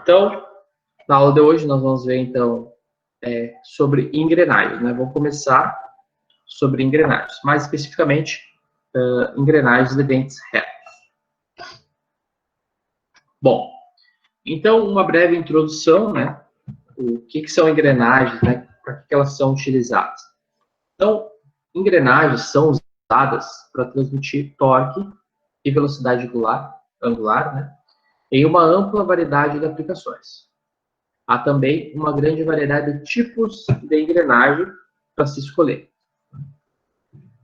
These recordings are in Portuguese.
Então, na aula de hoje nós vamos ver, então, sobre engrenagens, né? Vamos começar sobre engrenagens, mais especificamente, engrenagens de dentes retos. Bom, então, uma breve introdução, né? O que são engrenagens, né? Para que elas são utilizadas? Então, engrenagens são usadas para transmitir torque e velocidade angular, né? Em uma ampla variedade de aplicações. Há também uma grande variedade de tipos de engrenagem para se escolher.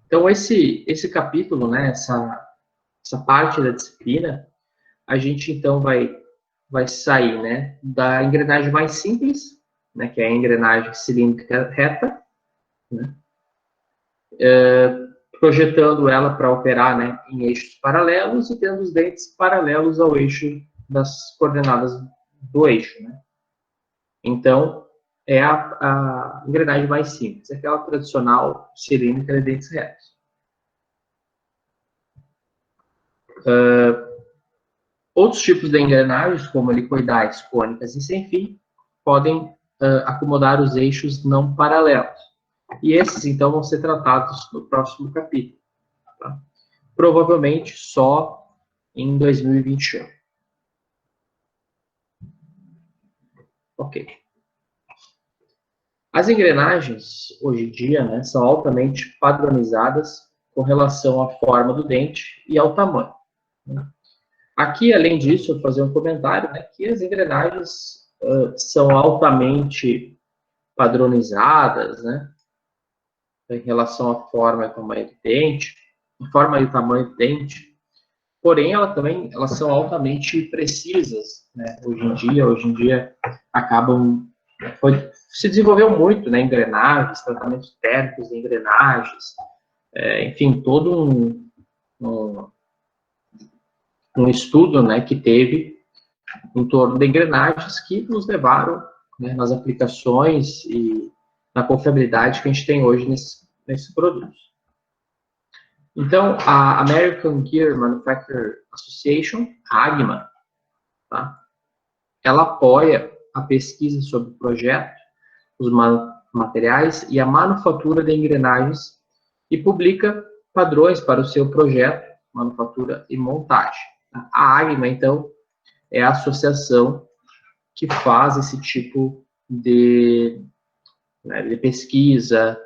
Então, esse capítulo, né, essa parte da disciplina, a gente, então, vai sair, né, da engrenagem mais simples, né, que é a engrenagem cilíndrica reta, né, projetando ela para operar, né, em eixos paralelos e tendo os dentes paralelos ao eixo das coordenadas do eixo, né. Então, é a engrenagem mais simples, aquela tradicional cilíndrica de dentes retos. Outros tipos de engrenagens, como helicoidais, cônicas e sem fim, podem acomodar os eixos não paralelos. E esses, então, vão ser tratados no próximo capítulo. Tá? Provavelmente só em 2021. Ok. As engrenagens, hoje em dia, né, são altamente padronizadas com relação à forma do dente e ao tamanho. Né? Aqui, além disso, eu vou fazer um comentário, né, que as engrenagens são altamente padronizadas, né, em relação à forma e tamanho do dente, forma e tamanho do dente. Porém, elas são altamente precisas, né, hoje em dia acabam se desenvolveu muito, né, engrenagens, tratamentos térmicos de engrenagens, enfim, todo um estudo, né, que teve em torno de engrenagens que nos levaram, né, nas aplicações e na confiabilidade que a gente tem hoje nesses produtos. Então, a American Gear Manufacturer Association, a AGMA, tá? Ela apoia a pesquisa sobre o projeto, os materiais e a manufatura de engrenagens e publica padrões para o seu projeto, manufatura e montagem. A AGMA, então, é a associação que faz esse tipo de pesquisa,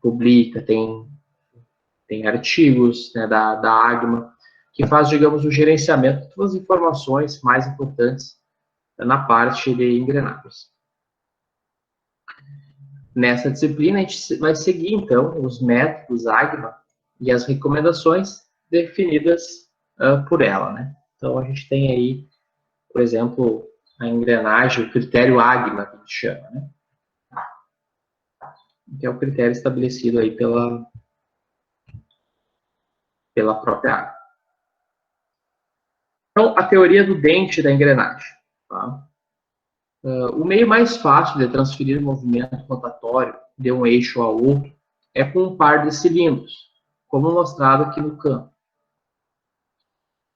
publica, tem artigos, né, da AGMA, que faz, digamos, o gerenciamento de todas as informações mais importantes na parte de engrenagens. Nessa disciplina, a gente vai seguir, então, os métodos AGMA e as recomendações definidas por ela, né? Então, a gente tem aí, por exemplo, a engrenagem, o critério AGMA, que a gente chama, né? Que é o critério estabelecido aí pela própria AGMA. Então, a teoria do dente da engrenagem. Tá? O meio mais fácil de transferir o movimento rotatório de um eixo a outro é com um par de cilindros, como mostrado aqui no campo.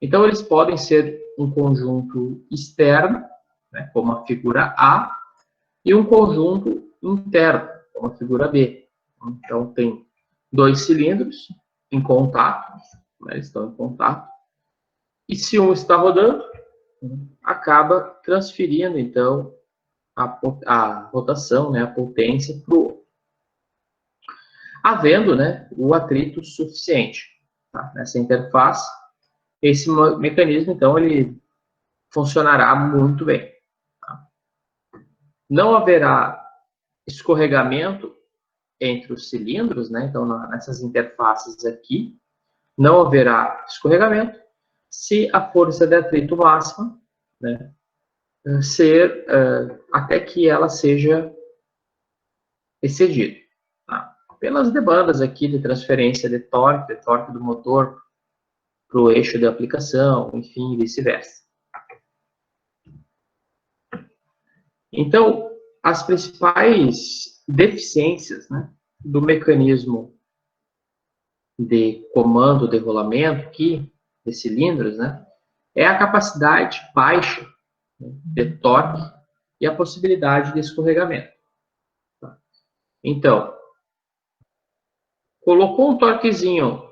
Então, eles podem ser um conjunto externo, né, como a figura A, e um conjunto interno, como a figura B. Então, tem dois cilindros em contato, né, eles estão em contato, e se um está rodando, acaba transferindo, então, a rotação, né, a potência para o outro. Havendo, né, o atrito suficiente, tá, nessa interface, esse mecanismo, então, ele funcionará muito bem. Tá? Não haverá escorregamento entre os cilindros, né, então, nessas interfaces aqui, não haverá escorregamento se a força de atrito máxima, né, ser até que ela seja excedida. Tá? Pelas demandas aqui de transferência de torque do motor para o eixo de aplicação, enfim, vice-versa. Então, as principais deficiências, né, do mecanismo de comando de rolamento aqui, de cilindros, né, é a capacidade baixa, de torque e a possibilidade de escorregamento. Então, colocou um torquezinho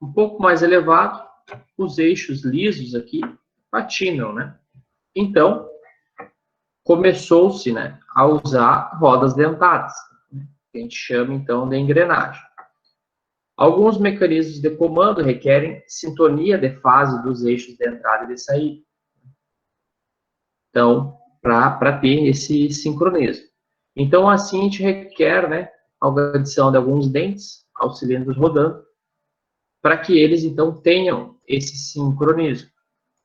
um pouco mais elevado, os eixos lisos aqui patinam, né? Então, começou-se, né, a usar rodas dentadas, que a gente chama, então, de engrenagem. Alguns mecanismos de comando requerem sintonia de fase dos eixos de entrada e de saída. Então, para ter esse sincronismo. Então, assim, a gente requer, né, a adição de alguns dentes aos cilindros rodando, para que eles, então, tenham esse sincronismo.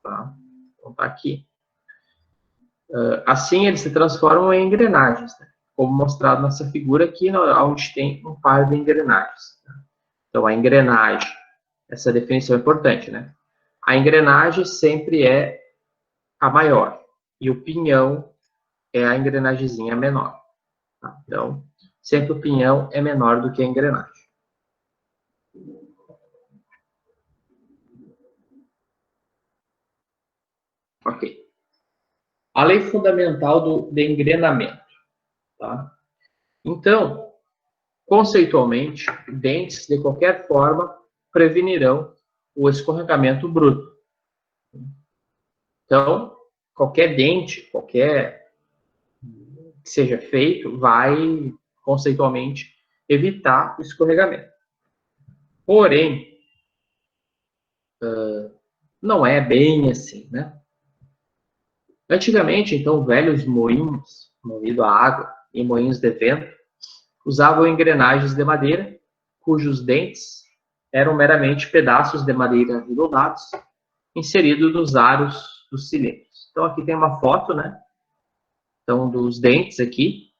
Tá? Então, tá aqui. Assim, eles se transformam em engrenagens, né? Como mostrado nessa figura aqui, onde tem um par de engrenagens. Então, a engrenagem, essa definição é importante, né? A engrenagem sempre é a maior, e o pinhão é a engrenagemzinha menor. Tá? Então, sempre o pinhão é menor do que a engrenagem. Ok. A lei fundamental de engrenamento. Tá? Então, conceitualmente, dentes, de qualquer forma, prevenirão o escorregamento bruto. Então, qualquer dente, qualquer que seja feito, vai, conceitualmente, evitar o escorregamento. Porém, não é bem assim, né? Antigamente, então, velhos moinhos, moído a água, e moinhos de vento, usavam engrenagens de madeira, cujos dentes eram meramente pedaços de madeira arredondados, inseridos nos aros dos cilindros. Então, aqui tem uma foto, né? Então, dos dentes aqui,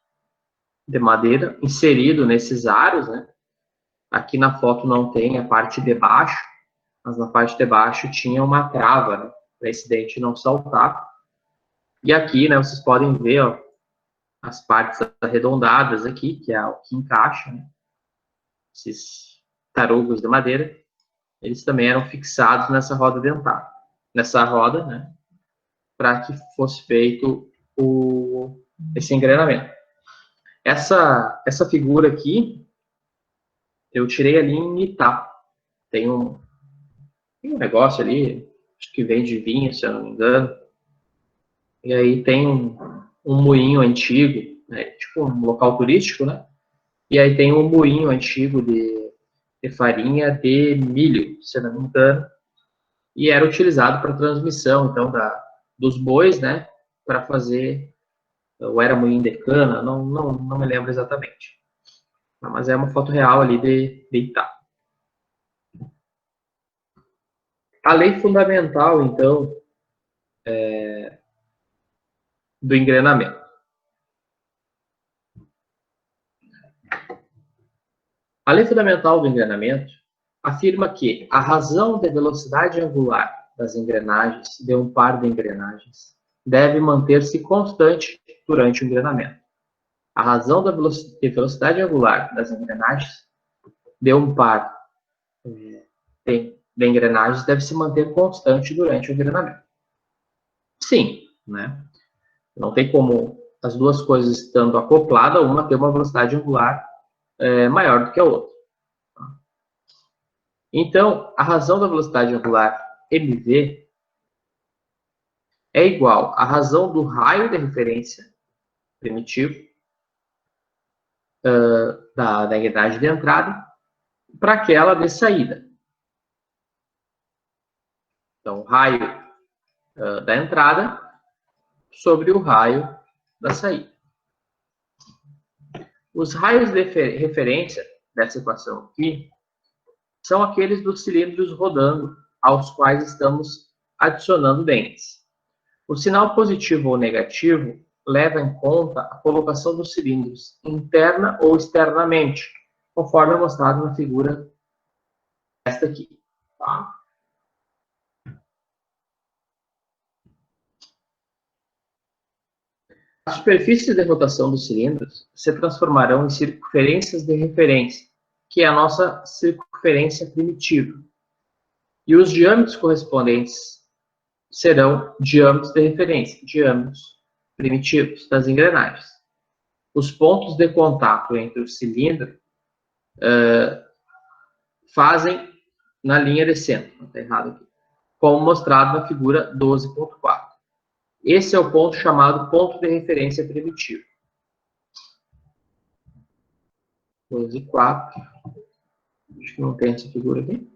de madeira, inserido nesses aros, né? Aqui na foto não tem a parte de baixo, mas na parte de baixo tinha uma trava, né? Para esse dente não saltar. E aqui, né, vocês podem ver, ó, as partes arredondadas aqui, que é o que encaixa, né? Esses tarugos de madeira, eles também eram fixados nessa roda dentada, nessa roda, né? Para que fosse feito esse engrenamento. Essa figura aqui, eu tirei ali em Itá. Tem um negócio ali, acho que vende vinho, se eu não me engano. E aí tem um moinho antigo, né, tipo um local turístico, né? E aí tem um moinho antigo de farinha de milho, se eu não me engano. E era utilizado para transmissão, então, dos bois, né? Para fazer, ou era moinho de cana, não me lembro exatamente. Mas é uma foto real ali de Itá. A lei fundamental, então, do engrenamento. A lei fundamental do engrenamento afirma que a razão da velocidade angular das engrenagens de um par de engrenagens deve manter-se constante durante o engrenamento. A razão da velocidade angular das engrenagens de um par de engrenagens deve se manter constante durante o engrenamento. Sim, né? Não tem como as duas coisas estando acopladas, uma ter uma velocidade angular maior do que a outra. Então, a razão da velocidade angular mv é igual à razão do raio de referência primitivo da engrenagem de entrada para aquela de saída. Então, o raio da entrada sobre o raio da saída. Os raios de referência dessa equação aqui são aqueles dos cilindros rodando aos quais estamos adicionando dentes. O sinal positivo ou negativo leva em conta a colocação dos cilindros interna ou externamente, conforme é mostrado na figura esta aqui. Tá? As superfícies de rotação dos cilindros se transformarão em circunferências de referência, que é a nossa circunferência primitiva. E os diâmetros correspondentes serão diâmetros de referência, diâmetros primitivos das engrenagens. Os pontos de contato entre o cilindro fazem na linha de centro, está errado aqui, como mostrado na figura 12.4. Esse é o ponto chamado ponto de referência primitivo. 12.4. Acho que não tem essa figura aqui.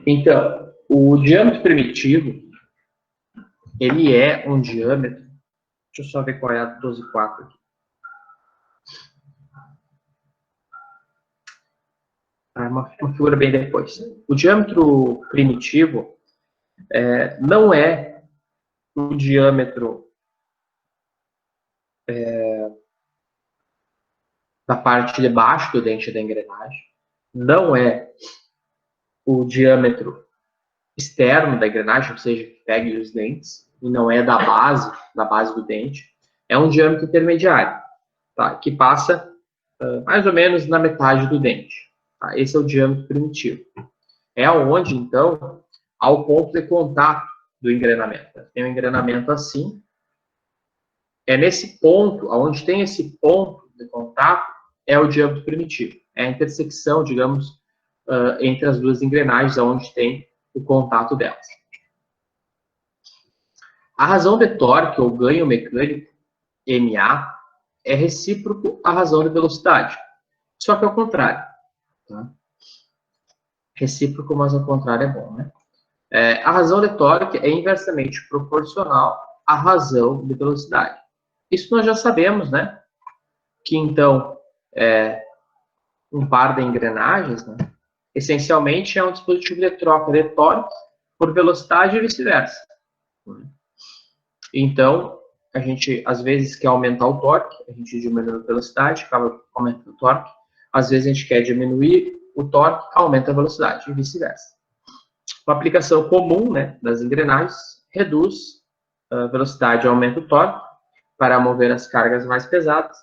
Então, o diâmetro primitivo, ele é um diâmetro. Deixa eu só ver qual é a 12.4 aqui. Uma figura bem depois. O diâmetro primitivo não é o diâmetro da parte de baixo do dente da engrenagem, não é o diâmetro externo da engrenagem, ou seja, que pegue os dentes, e não é da base do dente, é um diâmetro intermediário, tá? Que passa mais ou menos na metade do dente. Tá? Esse é o diâmetro primitivo. É onde, então, há o ponto de contato do engrenamento. Tem um engrenamento assim. É nesse ponto, onde tem esse ponto de contato, é o diâmetro primitivo. É a intersecção, digamos, entre as duas engrenagens, onde tem o contato delas. A razão de torque, ou ganho mecânico, MA, é recíproco à razão de velocidade. Só que ao contrário. Tá? Recíproco, mas ao contrário é bom, né? A razão de torque é inversamente proporcional à razão de velocidade. Isso nós já sabemos, né? Que, então, um par de engrenagens, né, essencialmente é um dispositivo de troca de torque por velocidade e vice-versa. Então, a gente, às vezes, quer aumentar o torque, a gente diminui a velocidade, acaba aumentando o torque. Às vezes, a gente quer diminuir o torque, aumenta a velocidade, e vice-versa. Uma aplicação comum, né, das engrenagens reduz a velocidade e aumenta o torque para mover as cargas mais pesadas,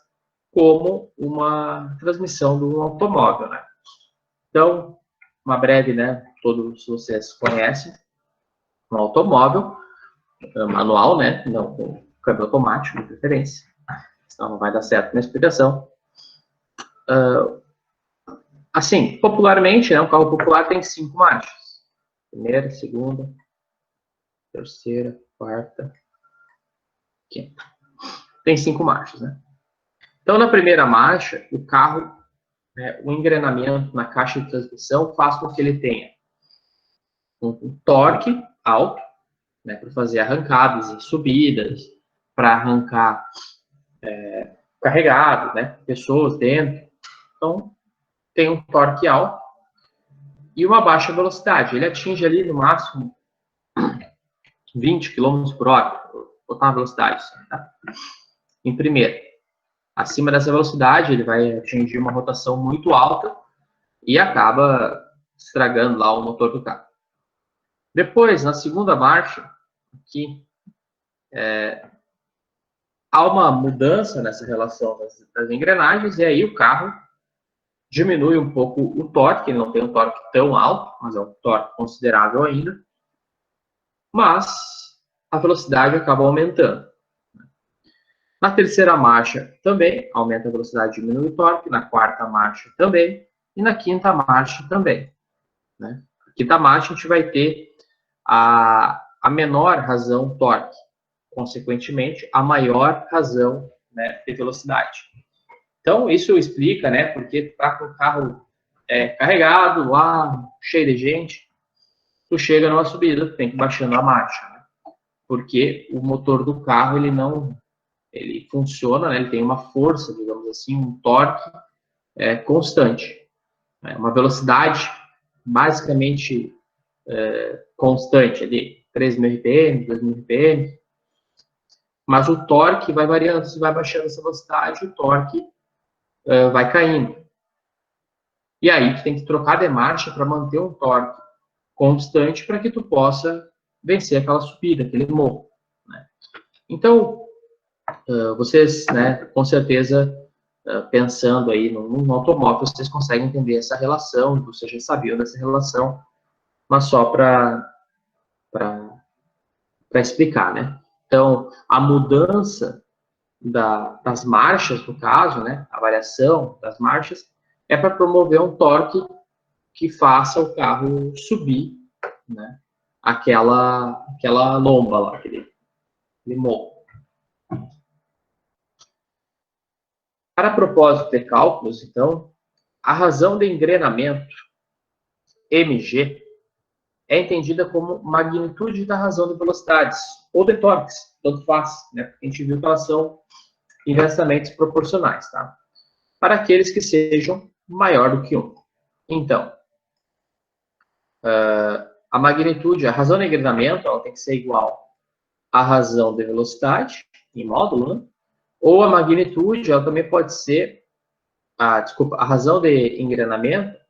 como uma transmissão do automóvel, né? Então, uma breve, né, todos vocês conhecem, um automóvel manual, né, não com câmbio automático, de preferência, senão não vai dar certo na explicação. Assim, popularmente, né, um carro popular tem 5 marchas. Primeira, segunda, terceira, quarta, quinta. Tem 5 marchas, né? Então, na primeira marcha, o carro, o engrenamento na caixa de transmissão faz com que ele tenha um torque alto, né, para fazer arrancadas e subidas, para arrancar carregado, né, pessoas dentro. Então, tem um torque alto e uma baixa velocidade. Ele atinge ali no máximo 20 km por hora, vou botar uma velocidade. Tá? Em primeiro, acima dessa velocidade, ele vai atingir uma rotação muito alta e acaba estragando lá o motor do carro. Depois, na segunda marcha, aqui, há uma mudança nessa relação das engrenagens e aí o carro diminui um pouco o torque, ele não tem um torque tão alto, mas é um torque considerável ainda, mas a velocidade acaba aumentando. Na terceira marcha também aumenta a velocidade e diminui o torque, na quarta marcha também, e na quinta marcha também. Né? Na quinta marcha a gente vai ter a menor razão torque, consequentemente, a maior razão, né, de velocidade. Então, isso explica, né, porque tá com o carro carregado lá, cheio de gente, tu chega numa subida, tu tem que ir baixando a marcha, né? Porque o motor do carro, ele funciona, né, ele tem uma força, digamos assim, um torque constante. Né? Uma velocidade basicamente constante, ali, 3.000 RPM, 2.000 RPM, mas o torque vai variando, se vai baixando essa velocidade, o torque vai caindo. E aí tu tem que trocar de marcha para manter um torque constante para que tu possa vencer aquela subida, aquele morro. Né? Então, vocês, né, com certeza, pensando aí no automóvel, vocês conseguem entender essa relação, vocês já sabiam dessa relação mas só para explicar, né? Então, a mudança das marchas, no caso, né, a variação das marchas, é para promover um torque que faça o carro subir, né, aquela lomba lá, aquele morro. Para propósito de cálculos, então, a razão de engrenamento, mg, é entendida como magnitude da razão de velocidades, ou de torques, tanto faz, né? Porque a gente viu que elas são inversamente proporcionais, tá? Para aqueles que sejam maior do que 1. Então, a magnitude, a razão de engrenamento, ela tem que ser igual à razão de velocidade, em módulo, né? Ou a magnitude, ela também pode ser, a razão de engrenamento,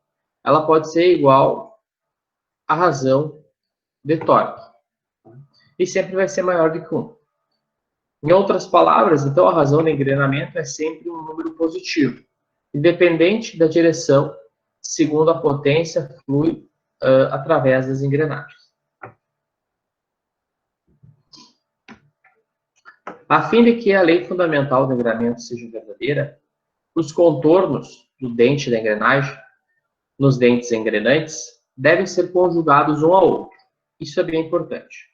ela pode ser igual à razão de torque. E sempre vai ser maior do que 1. Em outras palavras, então, a razão de engrenamento é sempre um número positivo, independente da direção, segundo a potência flui através das engrenagens. A fim de que a lei fundamental do engrenamento seja verdadeira, os contornos do dente da engrenagem, nos dentes engrenantes, devem ser conjugados um ao outro. Isso é bem importante.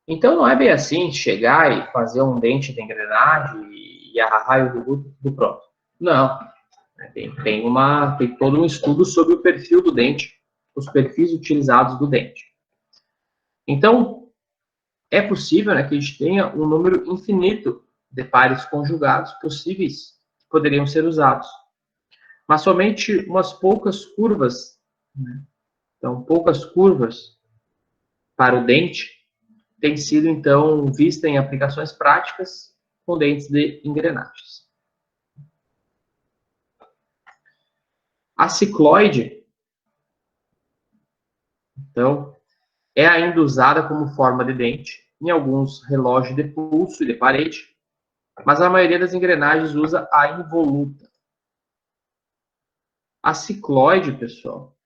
Então, não é bem assim chegar e fazer um dente de engrenagem e arrar do pronto. Não. Tem todo um estudo sobre o perfil do dente, os perfis utilizados do dente. Então, é possível, né, que a gente tenha um número infinito de pares conjugados possíveis que poderiam ser usados. Mas somente umas poucas curvas, né? Então, poucas curvas para o dente têm sido, então, vistas em aplicações práticas com dentes de engrenagens. A cicloide, então, é ainda usada como forma de dente em alguns relógios de pulso e de parede, mas a maioria das engrenagens usa a involuta. A cicloide, pessoal,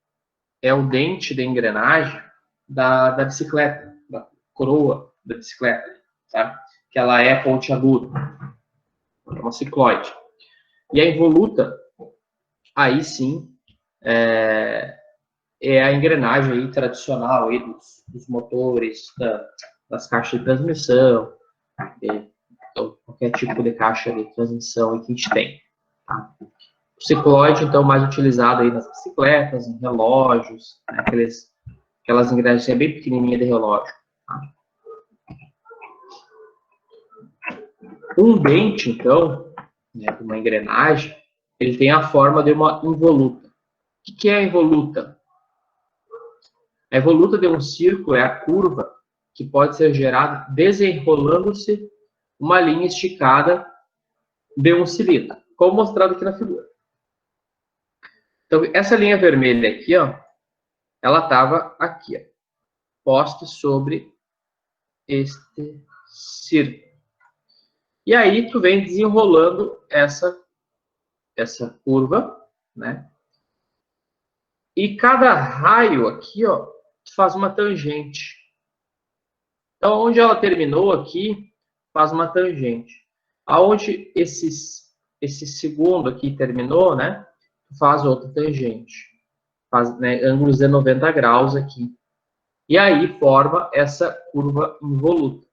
é o dente de engrenagem da bicicleta, da coroa da bicicleta, tá? Que ela é pontiaguda. É uma cicloide. E a involuta, aí sim, é a engrenagem aí tradicional aí dos motores, das caixas de transmissão, qualquer tipo de caixa de transmissão que a gente tem. Tá? O cicloide, então, mais utilizado aí nas bicicletas, em relógios, né? Aquelas engrenagens bem pequenininhas de relógio. Tá? Um dente, então, né, uma engrenagem, ele tem a forma de uma involuta. O que é a involuta? A involuta de um círculo é a curva que pode ser gerada desenrolando-se uma linha esticada de um cilindro, como mostrado aqui na figura. Então, essa linha vermelha aqui, ó, ela estava aqui, ó, posta sobre este círculo. E aí, tu vem desenrolando essa curva, né? E cada raio aqui, ó, faz uma tangente. Então, onde ela terminou aqui, faz uma tangente. Aonde esse segundo aqui terminou, né, faz outra tangente. Faz, né, ângulos de 90 graus aqui. E aí forma essa curva involuta.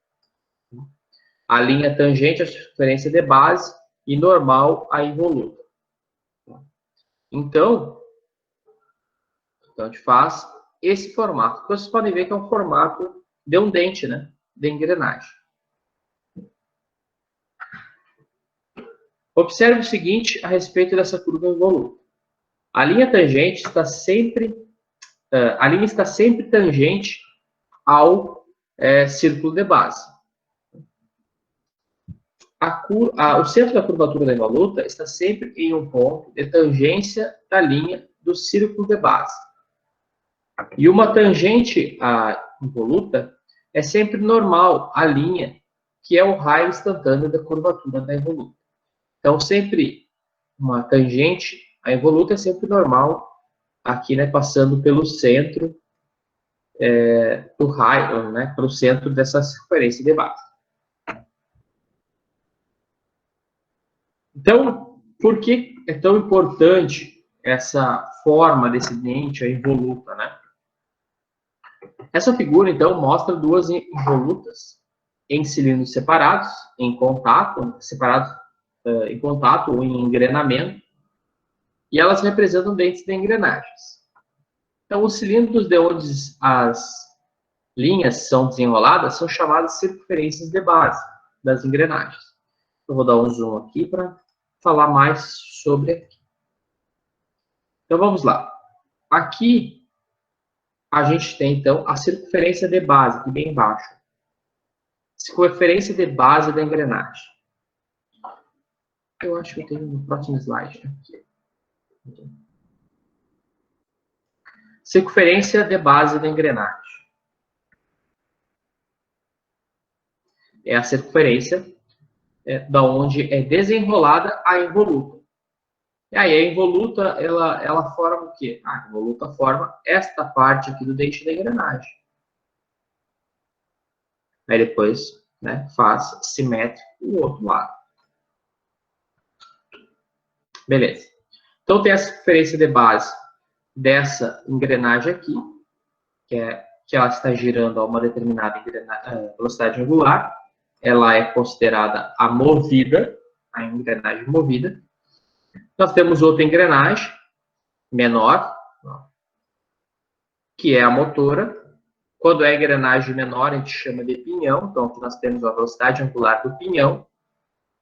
A linha tangente, a referência de base, e normal, a involuta. Então a gente faz esse formato. Vocês podem ver que é um formato de um dente, né, de engrenagem. Observe o seguinte a respeito dessa curva involuta. A linha tangente está sempre, tangente ao círculo de base. O centro da curvatura da involuta está sempre em um ponto de tangência da linha do círculo de base. E uma tangente à involuta é sempre normal à linha, que é o raio instantâneo da curvatura da involuta. Então, sempre uma tangente à involuta é sempre normal aqui, né, passando pelo centro do raio, né, pelo centro dessa circunferência de base. Então, por que é tão importante essa forma desse dente, a involuta, né? Essa figura, então, mostra duas involutas em cilindros separados, em contato, em contato ou em engrenamento, e elas representam dentes de engrenagens. Então, os cilindros de onde as linhas são desenroladas são chamadas circunferências de base das engrenagens. Eu vou dar um zoom aqui para falar mais sobre aqui. Então, vamos lá. Aqui, a gente tem, então, a circunferência de base, aqui bem embaixo. Circunferência de base da engrenagem. Eu acho que eu tenho no próximo slide. Né? Circunferência de base da engrenagem. É a circunferência da onde é desenrolada a involuta. E aí, a involuta, ela forma o quê? A involuta forma esta parte aqui do dente da engrenagem. Aí depois, né, faz simétrico o outro lado. Beleza. Então, tem a circunferência de base dessa engrenagem aqui, que ela está girando a uma determinada velocidade angular. Ela é considerada a movida, a engrenagem movida. Nós temos outra engrenagem, menor, que é a motora. Quando é engrenagem menor, a gente chama de pinhão. Então, aqui nós temos a velocidade angular do pinhão.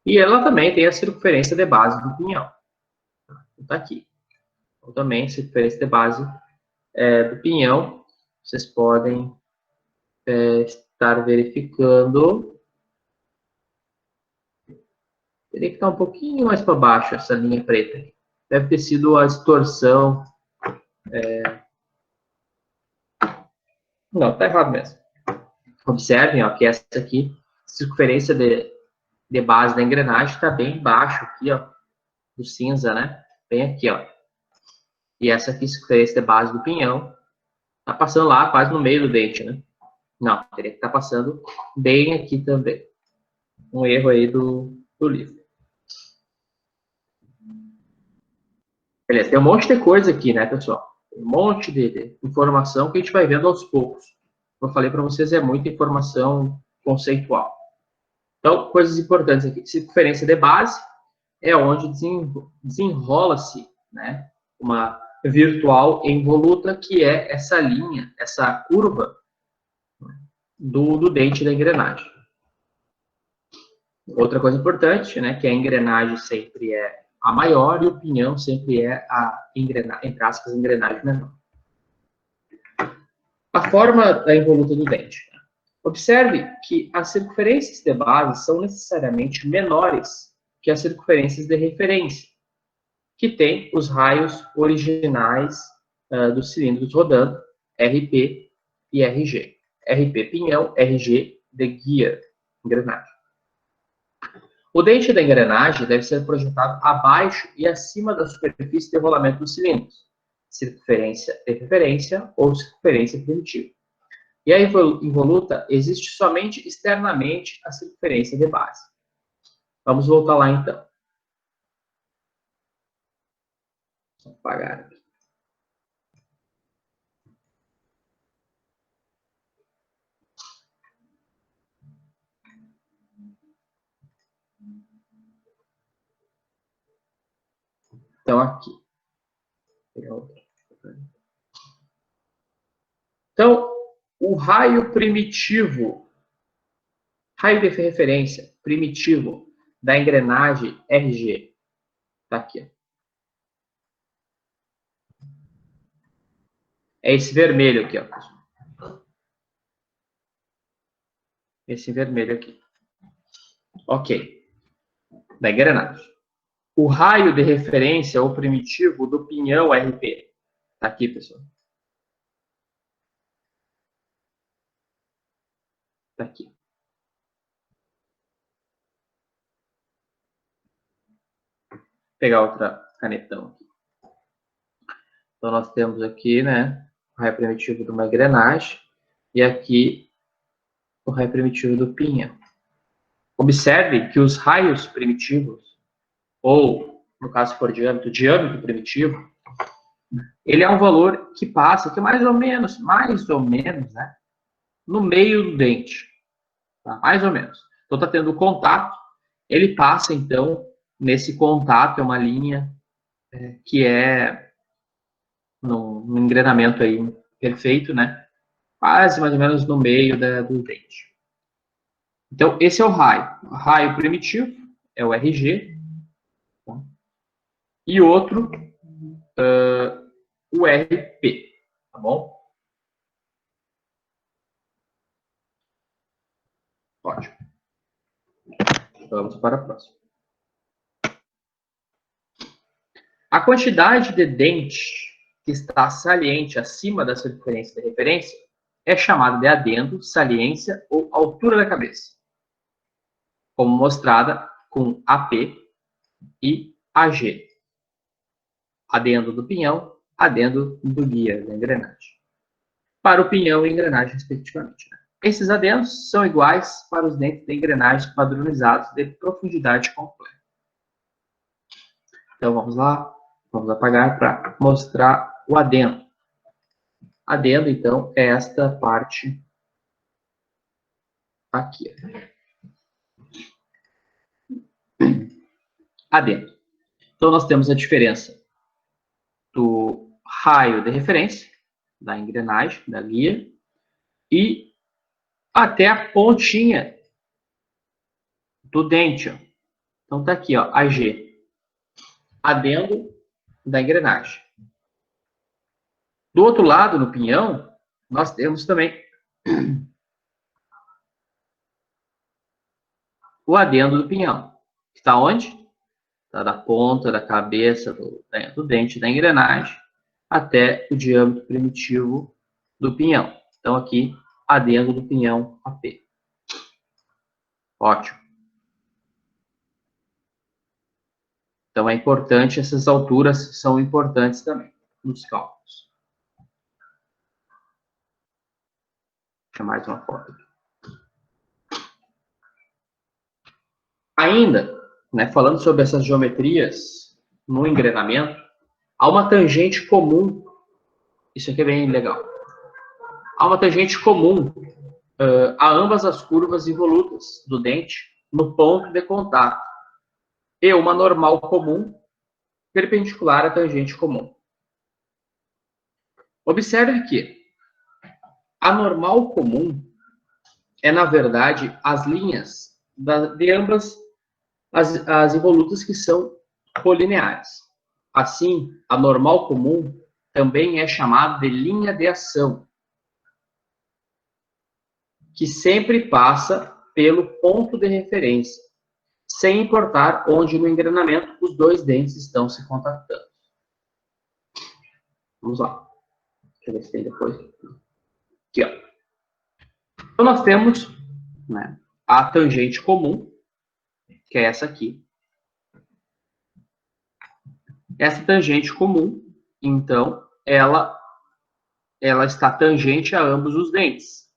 E ela também tem a circunferência de base do pinhão. Está aqui. Então, também, circunferência de base do pinhão. Vocês podem estar verificando. Teria que estar um pouquinho mais para baixo, essa linha preta. Deve ter sido a distorção. Não, está errado mesmo. Observem, ó, que essa aqui, circunferência de base da engrenagem, está bem embaixo aqui, ó, do cinza, né? Bem aqui, ó. E essa aqui, circunferência de base do pinhão, está passando lá quase no meio do dente, né? Não, teria que estar passando bem aqui também. Um erro aí do livro. Beleza, tem um monte de coisa aqui, né, pessoal? Um monte de informação que a gente vai vendo aos poucos. Como eu falei para vocês, é muita informação conceitual. Então, coisas importantes aqui. Circunferência de base é onde desenrola-se, né, uma virtual involuta, que é essa linha, essa curva do dente da engrenagem. Outra coisa importante, né, que a engrenagem sempre é a maior e o pinhão sempre é a engrenagem, entre aspas, engrenagem menor. A forma da involuta do dente. Observe que as circunferências de base são necessariamente menores que as circunferências de referência, que tem os raios originais dos cilindros rodando, RP e RG. RP pinhão, RG de guia, engrenagem. O dente da engrenagem deve ser projetado abaixo e acima da superfície de rolamento dos cilindros, circunferência de referência ou circunferência primitiva. E a involuta existe somente externamente a circunferência de base. Vamos voltar lá então. Vou apagar aqui. Então, aqui. Então, o raio primitivo, raio de referência primitivo da engrenagem RG, está aqui. É esse vermelho aqui, ó. Esse vermelho aqui. Ok. Da engrenagem. O raio de referência ou primitivo do pinhão RP. Está aqui, pessoal. Está aqui. Vou pegar outra canetão aqui. Então, nós temos aqui, né, o raio primitivo de uma engrenagem e aqui o raio primitivo do pinhão. Observe que os raios primitivos, ou, no caso se for diâmetro, diâmetro primitivo, ele é um valor que passa, que é mais ou menos, né, no meio do dente. Tá? Mais ou menos. Então, está tendo contato, ele passa, então, nesse contato, é uma linha que é no engrenamento aí perfeito, né? Quase mais ou menos no meio do dente. Então, esse é o raio. O raio primitivo é o RG. Tá? E outro, o RP. Tá bom? Ótimo. Vamos para a próxima. A quantidade de dente que está saliente acima da circunferência de referência é chamada de adendo, saliência ou altura da cabeça, como mostrada com AP e AG. Adendo do pinhão, adendo do guia da engrenagem. Para o pinhão e engrenagem, respectivamente. Esses adendos são iguais para os dentes de engrenagem padronizados de profundidade completa. Então, vamos lá. Vamos apagar para mostrar o adendo. Adendo, então, é esta parte aqui. Adendo. Então, nós temos a diferença do raio de referência, da engrenagem, da guia, e até a pontinha do dente. Ó. Então, tá aqui, ó, AG. Adendo da engrenagem. Do outro lado, no pinhão, nós temos também o adendo do pinhão. Está onde? Está da ponta da cabeça do dente da engrenagem até o diâmetro primitivo do pinhão. Então, aqui, adendo do pinhão AP. Ótimo. Então, é importante, essas alturas são importantes também nos cálculos. Deixa mais uma foto aqui. Ainda, né, falando sobre essas geometrias no engrenamento, há uma tangente comum. Isso aqui é bem legal. Há uma tangente comum a ambas as curvas involutas do dente no ponto de contato e uma normal comum perpendicular à tangente comum. Observe que a normal comum é, na verdade, as linhas de ambas as involutas que são colineares. Assim, a normal comum também é chamada de linha de ação, que sempre passa pelo ponto de referência, sem importar onde no engrenamento os dois dentes estão se contactando. Vamos lá. Deixa eu ver se tem depois. Aqui, ó. Então, nós temos, né, a tangente comum, que é essa aqui. Essa tangente comum, então, ela está tangente a ambos os dentes.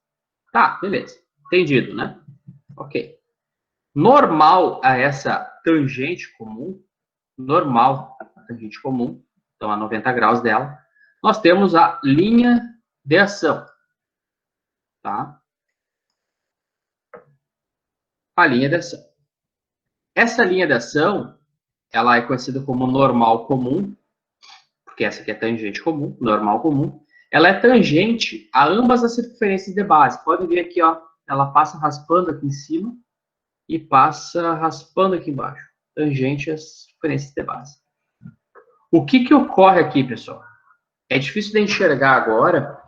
Tá, beleza. Entendido, né? Ok. Normal a essa tangente comum, normal a tangente comum, então a 90 graus dela, nós temos a linha de ação. Tá? A linha de ação. Essa linha de ação, ela é conhecida como normal comum, porque essa aqui é tangente comum, normal comum. Ela é tangente a ambas as circunferências de base. Pode ver aqui, ó, ela passa raspando aqui em cima e passa raspando aqui embaixo. Tangente às circunferências de base. O que ocorre aqui, pessoal? É difícil de enxergar agora.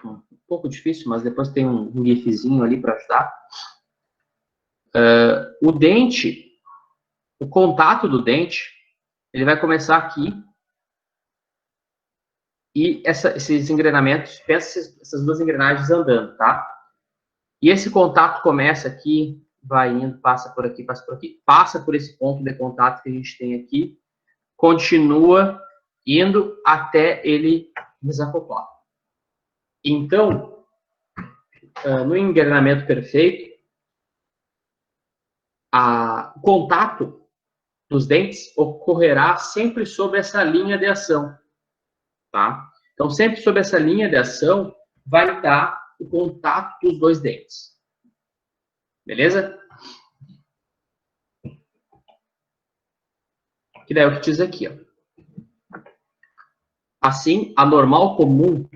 Um pouco difícil, mas depois tem um gifzinho ali para ajudar. O dente, o contato do dente, ele vai começar aqui. E esses engrenamentos, essas duas engrenagens andando, tá? E esse contato começa aqui, vai indo, passa por aqui, passa por esse ponto de contato que a gente tem aqui, continua indo até ele desacoplar. Então, no engrenamento perfeito, o contato dos dentes ocorrerá sempre sobre essa linha de ação, tá? Então, sempre sobre essa linha de ação vai estar o contato dos dois dentes. Beleza? Que daí é o que diz aqui, ó. Assim, a normal comum,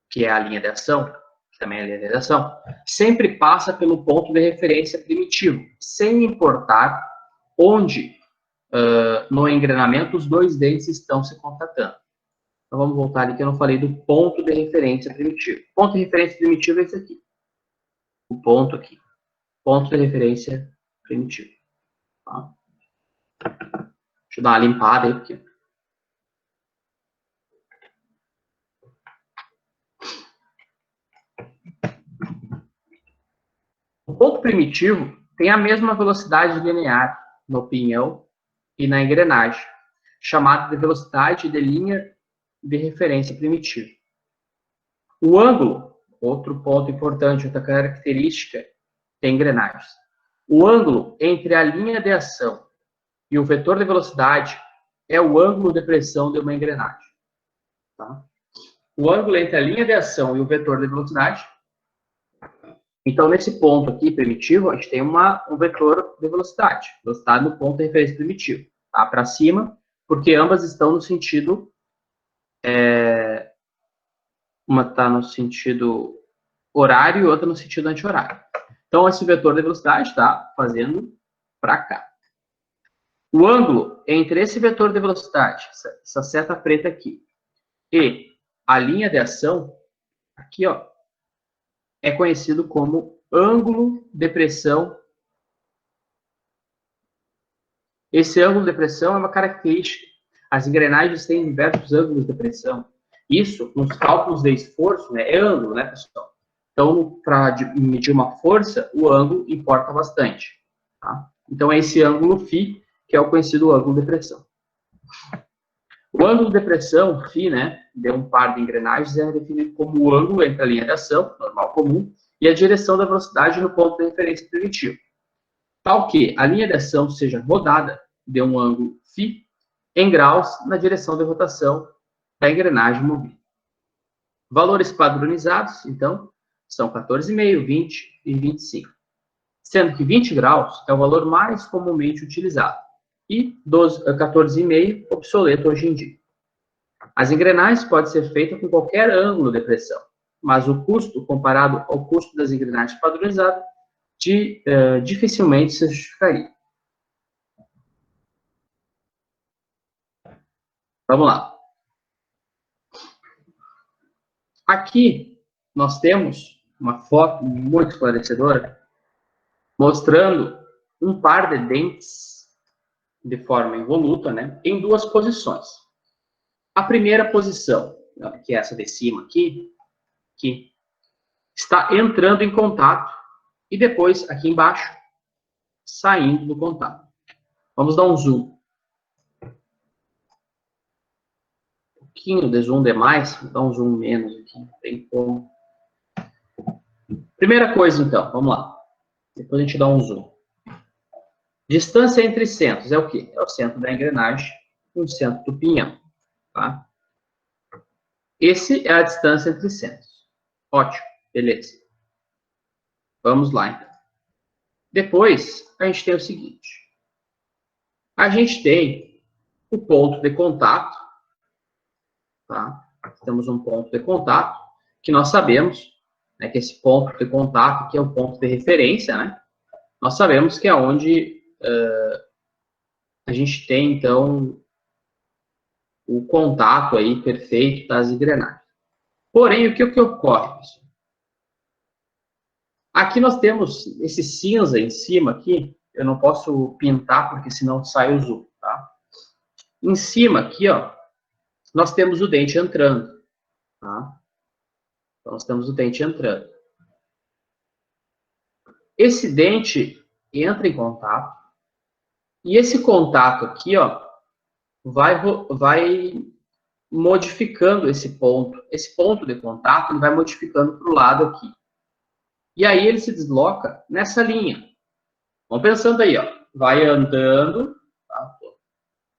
que é a linha de ação, que também é a linha de ação, sempre passa pelo ponto de referência primitivo, sem importar onde no engrenamento os dois dentes estão se contatando. Então, vamos voltar ali que eu não falei do ponto de referência primitivo. O ponto de referência primitivo é esse aqui. O ponto aqui. Ponto de referência primitivo. Tá? Deixa eu dar uma limpada aí, porque... O ponto primitivo tem a mesma velocidade linear no pinhão e na engrenagem, chamada de velocidade de linha de referência primitiva. O ângulo, outro ponto importante, outra característica de engrenagens. O ângulo entre a linha de ação e o vetor de velocidade é o ângulo de pressão de uma engrenagem. Tá? O ângulo entre a linha de ação e o vetor de velocidade. Então, nesse ponto aqui, primitivo, a gente tem um vetor de velocidade. Velocidade no ponto de referência primitivo. Tá? Para cima, porque ambas estão no sentido... uma está no sentido horário e outra no sentido anti-horário. Então, esse vetor de velocidade está fazendo para cá. O ângulo entre esse vetor de velocidade, essa seta preta aqui, e a linha de ação, aqui, ó, é conhecido como ângulo de pressão. Esse ângulo de pressão é uma característica. As engrenagens têm diversos ângulos de pressão. Isso, nos cálculos de esforço, né, é ângulo, né, pessoal? Então, para medir uma força, o ângulo importa bastante. Tá? Então, é esse ângulo φ, que é o conhecido ângulo de pressão. O ângulo de pressão, φ, né, de um par de engrenagens, é definido como o ângulo entre a linha de ação, normal comum, e a direção da velocidade no ponto de referência primitivo. Tal que a linha de ação seja rodada de um ângulo φ em graus na direção de rotação da engrenagem movida. Valores padronizados, então, são 14,5, 20 e 25. Sendo que 20 graus é o valor mais comumente utilizado e 14,5 obsoleto hoje em dia. As engrenagens podem ser feitas com qualquer ângulo de pressão, mas o custo, comparado ao custo das engrenagens padronizadas, dificilmente se justificaria. Vamos lá. Aqui nós temos uma foto muito esclarecedora mostrando um par de dentes de forma involuta, né, em duas posições. A primeira posição, que é essa de cima aqui, que está entrando em contato e depois aqui embaixo saindo do contato. Vamos dar um zoom. Um pouquinho de zoom demais, vou dar um zoom menos aqui, não tem como. Primeira coisa então, vamos lá. Depois a gente dá um zoom. Distância entre centros é o quê? É o centro da engrenagem e o centro do pinhão. Tá? Esse é a distância entre centros. Ótimo, beleza. Vamos lá, então. Depois, a gente tem o seguinte. A gente tem o ponto de contato. Tá? Temos um ponto de contato que nós sabemos, né, que esse ponto de contato, que é o ponto de referência, né? Nós sabemos que é onde a gente tem, então, o contato aí perfeito das engrenagens. Porém, o que ocorre, pessoal? Aqui nós temos esse cinza em cima aqui, eu não posso pintar porque senão sai o zoom, tá? Em cima aqui, ó, nós temos o dente entrando, tá? Então, nós temos o dente entrando. Esse dente entra em contato e esse contato aqui, ó, vai modificando esse ponto de contato, ele vai modificando para o lado aqui. E aí ele se desloca nessa linha. Vamos pensando aí, ó. Vai andando, tá?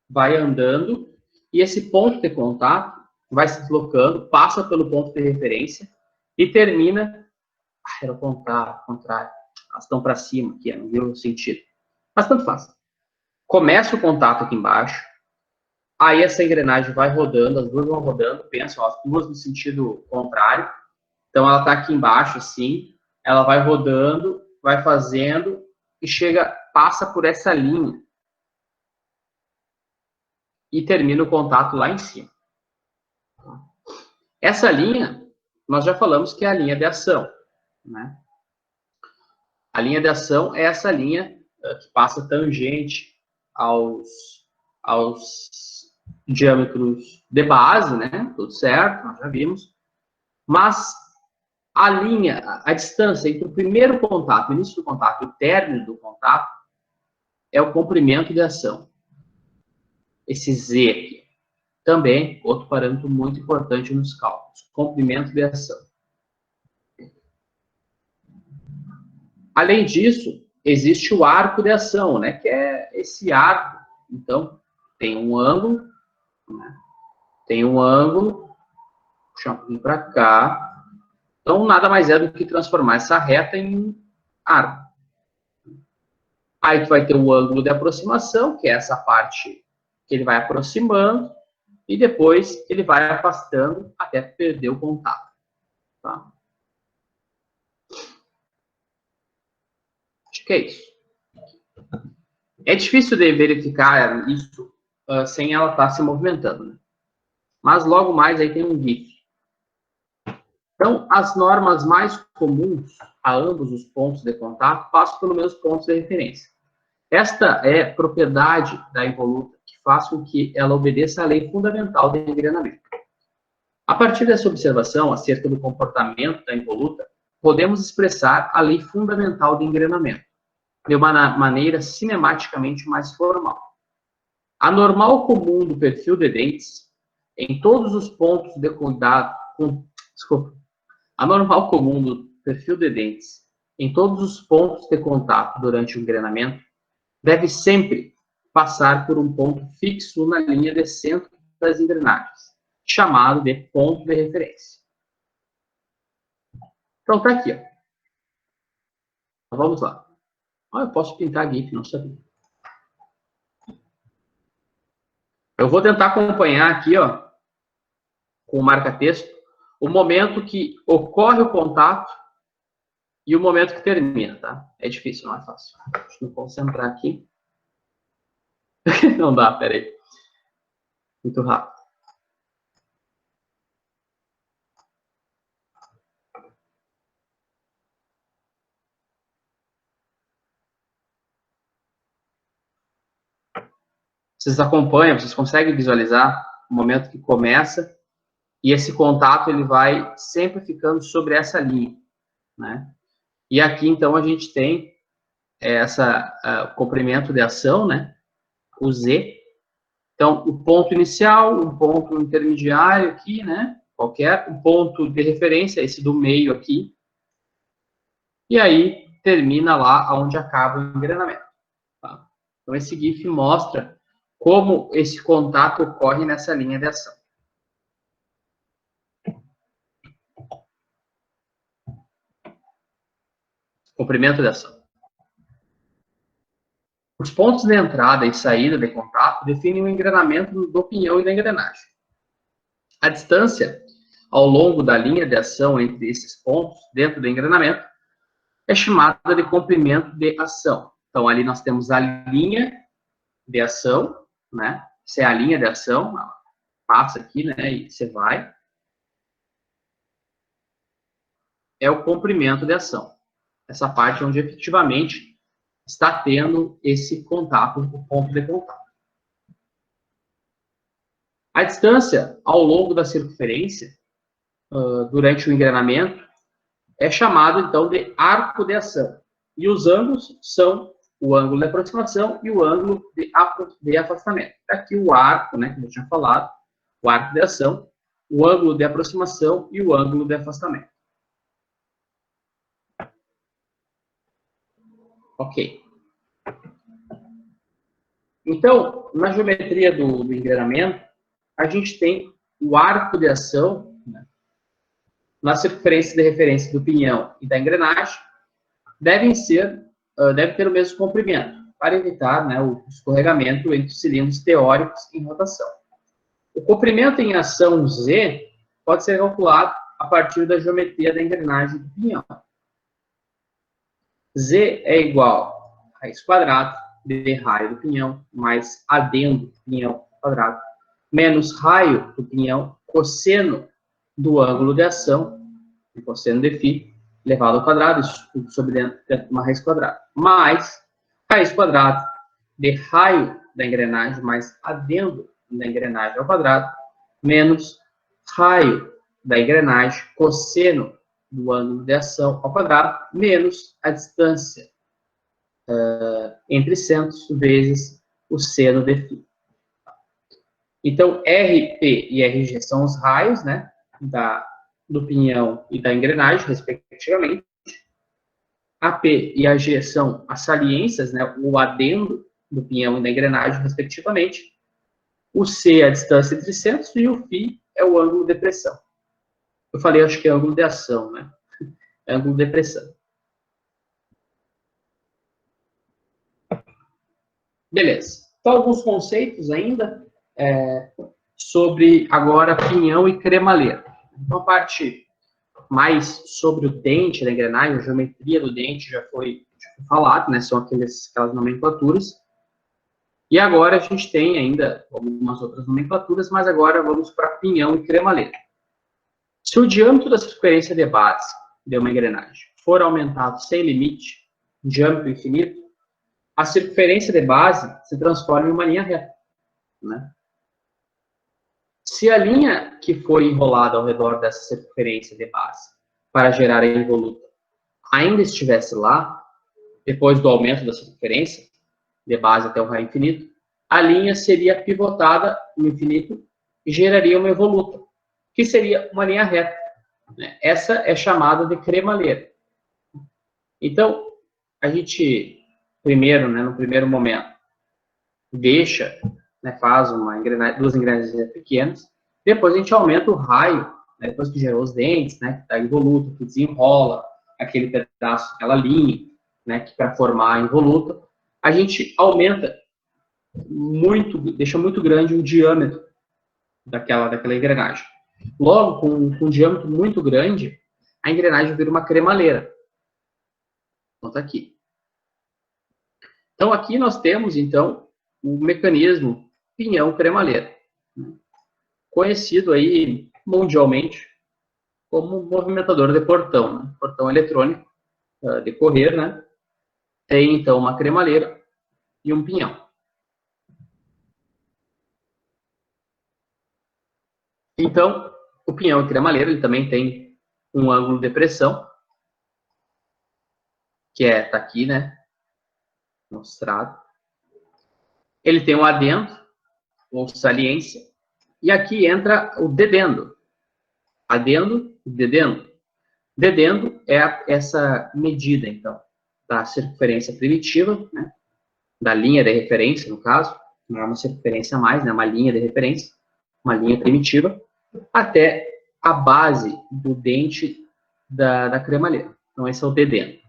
Vai andando, e esse ponto de contato vai se deslocando, passa pelo ponto de referência e termina. Era o contrário. Elas estão para cima aqui, não viu o sentido. Mas tanto faz. Começa o contato aqui embaixo, aí essa engrenagem vai rodando, as duas vão rodando, pensam, as duas no sentido contrário. Então ela está aqui embaixo, assim, ela vai rodando, vai fazendo e passa por essa linha e termina o contato lá em cima. Essa linha, nós já falamos que é a linha de ação, né? A linha de ação é essa linha que passa tangente aos diâmetros de base, né? Tudo certo, nós já vimos. Mas a distância entre o primeiro contato, o início do contato e o término do contato, é o comprimento de ação. Esse Z aqui. Também, outro parâmetro muito importante nos cálculos. Comprimento de ação. Além disso, existe o arco de ação, né? Que é esse arco. Então, tem um ângulo, né? Tem um ângulo, puxar um pouquinho para cá. Então, nada mais é do que transformar essa reta em arco. Aí tu vai ter o ângulo de aproximação, que é essa parte que ele vai aproximando, e depois ele vai afastando até perder o contato. Tá? Acho que é isso. É difícil de verificar isso sem ela estar se movimentando, né? Mas logo mais aí tem um GIF. Então, as normas mais comuns a ambos os pontos de contato passam pelos mesmos pontos de referência. Esta é propriedade da involuta que faz com que ela obedeça à lei fundamental do engrenamento. A partir dessa observação acerca do comportamento da involuta, podemos expressar a lei fundamental do engrenamento de uma maneira cinematicamente mais formal. A normal comum do perfil de dentes em todos os pontos de cuidado, a normal comum do perfil de dentes em todos os pontos de contato durante o engrenamento deve sempre passar por um ponto fixo na linha de centro das engrenagens, chamado de ponto de referência. Então tá aqui, ó. Então, vamos lá. Eu posso pintar GIF, não sabia. Eu vou tentar acompanhar aqui, ó, com o marca-texto, o momento que ocorre o contato e o momento que termina, tá? É difícil, não é fácil. Deixa eu me concentrar aqui. Não dá, peraí. Muito rápido. Vocês acompanham, vocês conseguem visualizar o momento que começa e esse contato ele vai sempre ficando sobre essa linha, né? E aqui, então, a gente tem comprimento de ação, né? O Z. Então, o ponto inicial, um ponto intermediário aqui, né? Qualquer, um ponto de referência, esse do meio aqui. E aí, termina lá onde acaba o engrenamento. Tá? Então, esse GIF mostra como esse contato ocorre nessa linha de ação. Comprimento de ação. Os pontos de entrada e saída de contato definem o engrenamento do pinhão e da engrenagem. A distância ao longo da linha de ação entre esses pontos, dentro do engrenamento, é chamada de comprimento de ação. Então, ali nós temos a linha de ação, né? Essa é a linha de ação, ela passa aqui, né? E você vai. É o comprimento de ação. Essa parte onde efetivamente está tendo esse contato, o ponto de contato. A distância ao longo da circunferência, durante o engrenamento, é chamado, então, de arco de ação. E os ângulos são o ângulo de aproximação e o ângulo de afastamento. Aqui o arco, né, que eu tinha falado, o arco de ação, o ângulo de aproximação e o ângulo de afastamento. Ok. Então, na geometria do engrenamento, a gente tem o arco de ação, né, na circunferência de referência do pinhão e da engrenagem, deve ter o mesmo comprimento, para evitar, né, o escorregamento entre os cilindros teóricos em rotação. O comprimento em ação Z pode ser calculado a partir da geometria da engrenagem do pinhão. Z é igual a raiz quadrada de raio do pinhão mais adendo do pinhão quadrado, menos raio do pinhão, cosseno do ângulo de ação, cosseno de φ, elevado ao quadrado, isso tudo sobre dentro de uma raiz quadrada, mais raiz quadrada de raio da engrenagem mais adendo da engrenagem ao quadrado, menos raio da engrenagem, cosseno do ângulo de ação ao quadrado, menos a distância entre centros vezes o seno de φ. Então, RP e RG são os raios, né, do pinhão e da engrenagem, respectivamente. AP e AG são as saliências, né, o adendo do pinhão e da engrenagem, respectivamente. O C é a distância entre centros e o φ é o ângulo de pressão. Eu falei, acho que é ângulo de ação, né? Ângulo de pressão. Beleza. Então, alguns conceitos ainda sobre, agora, pinhão e cremalheira. Então, a parte mais sobre o dente da engrenagem, a geometria do dente já foi falado, né? São aquelas nomenclaturas. E agora a gente tem ainda algumas outras nomenclaturas, mas agora vamos para pinhão e cremalheira. Se o diâmetro da circunferência de base de uma engrenagem for aumentado sem limite, diâmetro infinito, a circunferência de base se transforma em uma linha reta, né? Se a linha que foi enrolada ao redor dessa circunferência de base para gerar a involuta ainda estivesse lá, depois do aumento da circunferência de base até o raio infinito, a linha seria pivotada no infinito e geraria uma involuta, que seria uma linha reta, né? Essa é chamada de cremalheira. Então, a gente, primeiro, né, no primeiro momento, deixa, né, faz duas engrenagens pequenas, depois a gente aumenta o raio, né, depois que gerou os dentes, né, que está involuta, que desenrola aquele pedaço, aquela linha, né, que para formar a involuta, a gente aumenta muito, deixa muito grande o diâmetro daquela engrenagem. Logo, com um diâmetro muito grande, a engrenagem vira uma cremalheira. Então, tá aqui. Então, aqui nós temos, então, o mecanismo pinhão-cremalheira, conhecido aí mundialmente como movimentador de portão, né? Portão eletrônico de correr, né? Tem, então, uma cremalheira e um pinhão. Então, o pinhão e cremalheira, ele também tem um ângulo de pressão, que tá aqui, né? Mostrado. Ele tem um adendo, ou saliência, e aqui entra o dedendo. Adendo, dedendo. Dedendo é essa medida, então, da circunferência primitiva, né? Da linha de referência, no caso, não é uma circunferência a mais, né? Uma linha de referência, uma linha primitiva, até a base do dente da cremalheira. Então, esse é o dedendo.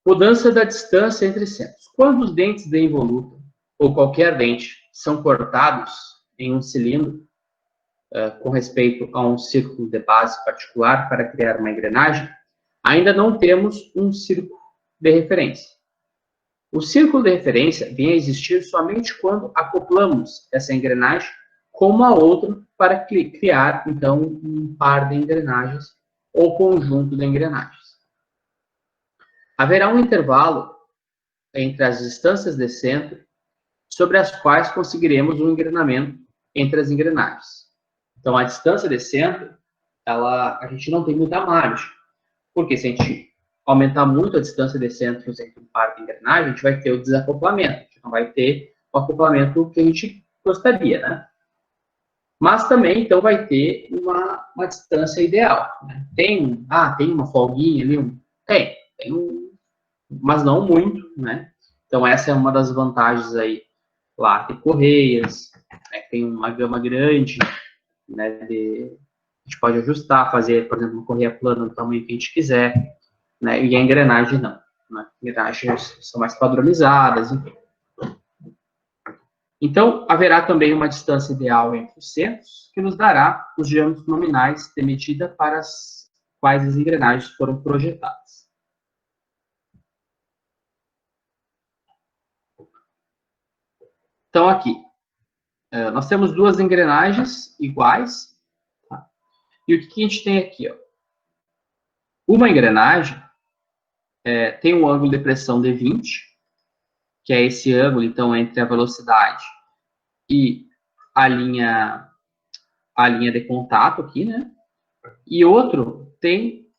Mudança da distância entre centros. Quando os dentes de involuta, ou qualquer dente, são cortados em um cilindro, com respeito a um círculo de base particular para criar uma engrenagem, ainda não temos um círculo de referência. O círculo de referência vem a existir somente quando acoplamos essa engrenagem com uma outra para criar, então, um par de engrenagens ou conjunto de engrenagens. Haverá um intervalo entre as distâncias de centro sobre as quais conseguiremos um engrenamento entre as engrenagens. Então, a distância de centro, a gente não tem muita margem, porque se a gente aumentar muito a distância de centro entre um par de engrenagem, a gente vai ter o desacoplamento, a gente não vai ter o acoplamento que a gente gostaria, né? Mas também, então, vai ter uma distância ideal. Né? Tem uma folguinha ali? Tem mas não muito, né? Então, essa é uma das vantagens aí. Lá tem correias, né? Tem uma gama grande, né? A gente pode ajustar, fazer, por exemplo, uma correia plana do tamanho que a gente quiser, né? E a engrenagem não. Né? Engrenagens são mais padronizadas, enfim. Então, haverá também uma distância ideal entre os centros, que nos dará os diâmetros nominais de medida para as quais as engrenagens foram projetadas. Então, aqui, nós temos duas engrenagens iguais. Tá? E o que a gente tem aqui? Ó? Uma engrenagem tem um ângulo de pressão de 20, que é esse ângulo, então, entre a velocidade e a linha de contato aqui, né? E outro tem,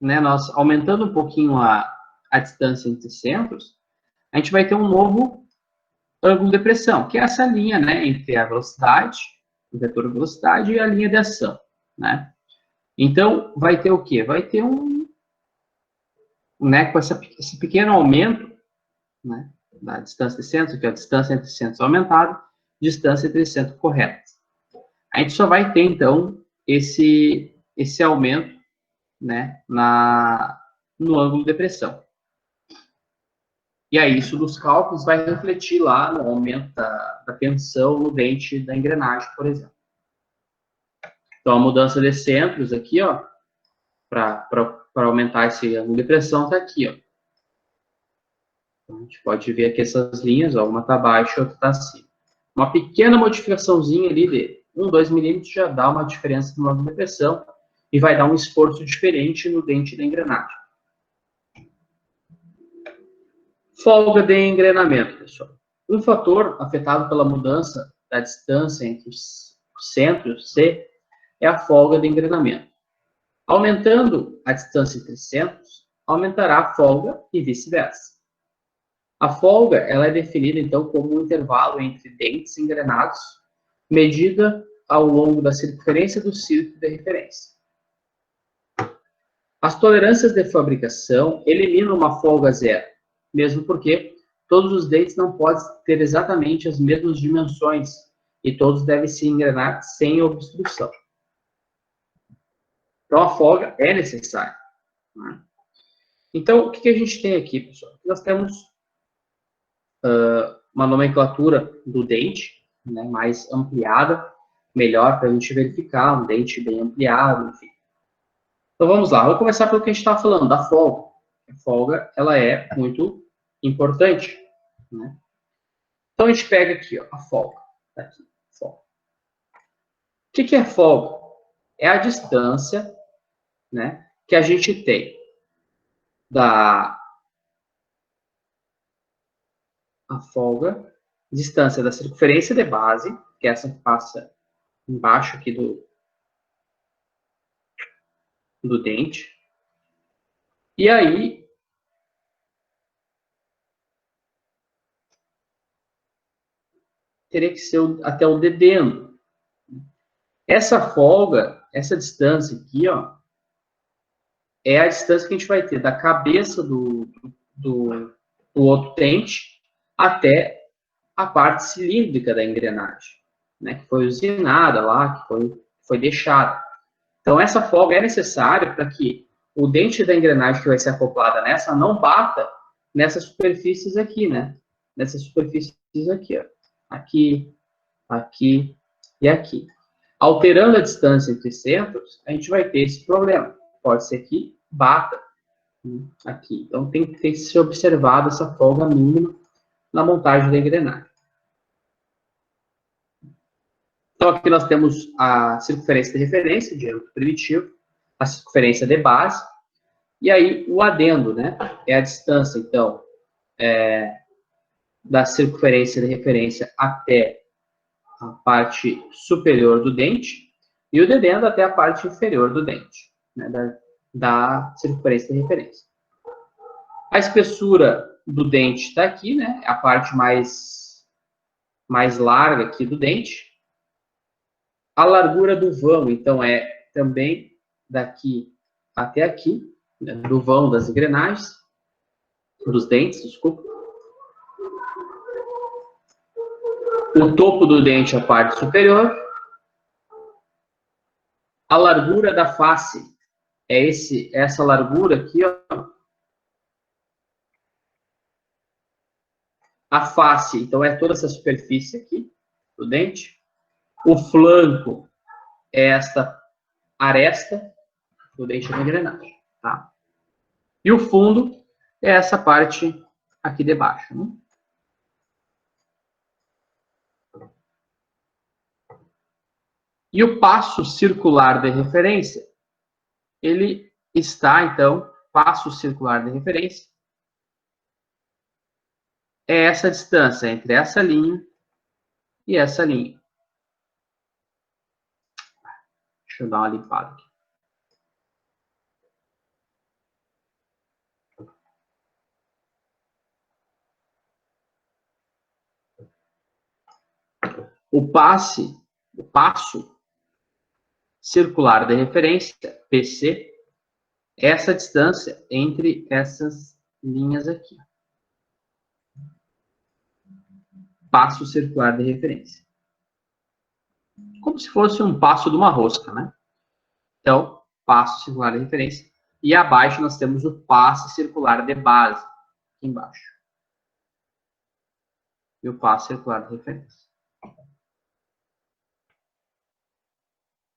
né, nós aumentando um pouquinho a distância entre centros, a gente vai ter um novo ângulo de pressão, que é essa linha, né, entre a velocidade, o vetor velocidade e a linha de ação, né? Então, vai ter o quê? Vai ter né, com esse pequeno aumento, né, da distância de centros, que é a distância entre centros aumentada, distância entre centros corretas. A gente só vai ter, então, esse aumento, né, no ângulo de pressão. E aí, isso dos cálculos vai refletir lá no aumento da tensão no dente da engrenagem, por exemplo. Então, a mudança de centros aqui, ó, para aumentar esse ângulo de pressão, está aqui, ó. Então, a gente pode ver aqui essas linhas, ó, uma está abaixo e outra está acima. Uma pequena modificaçãozinha ali de 1, 2 milímetros já dá uma diferença no ângulo de pressão e vai dar um esforço diferente no dente da engrenagem. Folga de engrenamento, pessoal. Um fator afetado pela mudança da distância entre os centros C é a folga de engrenamento. Aumentando a distância entre centros, aumentará a folga e vice-versa. A folga ela é definida, então, como um intervalo entre dentes engrenados, medida ao longo da circunferência do círculo de referência. As tolerâncias de fabricação eliminam uma folga zero, mesmo porque todos os dentes não podem ter exatamente as mesmas dimensões e todos devem se engrenar sem obstrução. Então, a folga é necessária. Né? Então, o que a gente tem aqui, pessoal? Nós temos uma nomenclatura do dente, né, mais ampliada, melhor para a gente verificar, um dente bem ampliado, enfim. Então, vamos lá. Vou começar pelo que a gente estava falando, da folga. A folga, ela é muito importante. Né? Então, a gente pega aqui, ó, a folga. Tá aqui, folga. O que é folga? É a distância, né, que a gente tem a folga, distância da circunferência de base, que é essa que passa embaixo aqui do dente. E aí, teria que ser até o dedendo. Essa folga, essa distância aqui, ó, é a distância que a gente vai ter da cabeça do outro dente até a parte cilíndrica da engrenagem, né, que foi usinada lá, que foi deixada. Então, essa folga é necessária para que o dente da engrenagem que vai ser acoplada nessa não bata nessas superfícies aqui, né? Nessas superfícies aqui, ó. Aqui, aqui e aqui. Alterando a distância entre centros, a gente vai ter esse problema. Pode ser que bata aqui. Então, tem que ser observada essa folga mínima na montagem da engrenagem. Então, aqui nós temos a circunferência de referência, diâmetro primitivo, a circunferência de base, e aí o adendo, né? É a distância, então, da circunferência de referência até a parte superior do dente, e o dedendo até a parte inferior do dente, né? Da circunferência de referência. A espessura do dente está aqui, né? É a parte mais mais larga aqui do dente. A largura do vão, então, é também daqui até aqui, né, do vão das engrenagens, dos dentes, desculpa. O topo do dente, a parte superior. A largura da face é essa largura aqui, ó. A face, então, é toda essa superfície aqui do dente. O flanco é esta aresta do dente da engrenagem, tá? E o fundo é essa parte aqui de baixo, né? E o passo circular de referência, ele está, então, passo circular de referência, é essa distância entre essa linha e essa linha. Deixa eu dar uma limpada aqui. O passo circular de referência, PC, é essa distância entre essas linhas aqui. Passo circular de referência. Como se fosse um passo de uma rosca, né? Então, passo circular de referência. E abaixo nós temos o passo circular de base, aqui embaixo. E o passo circular de referência.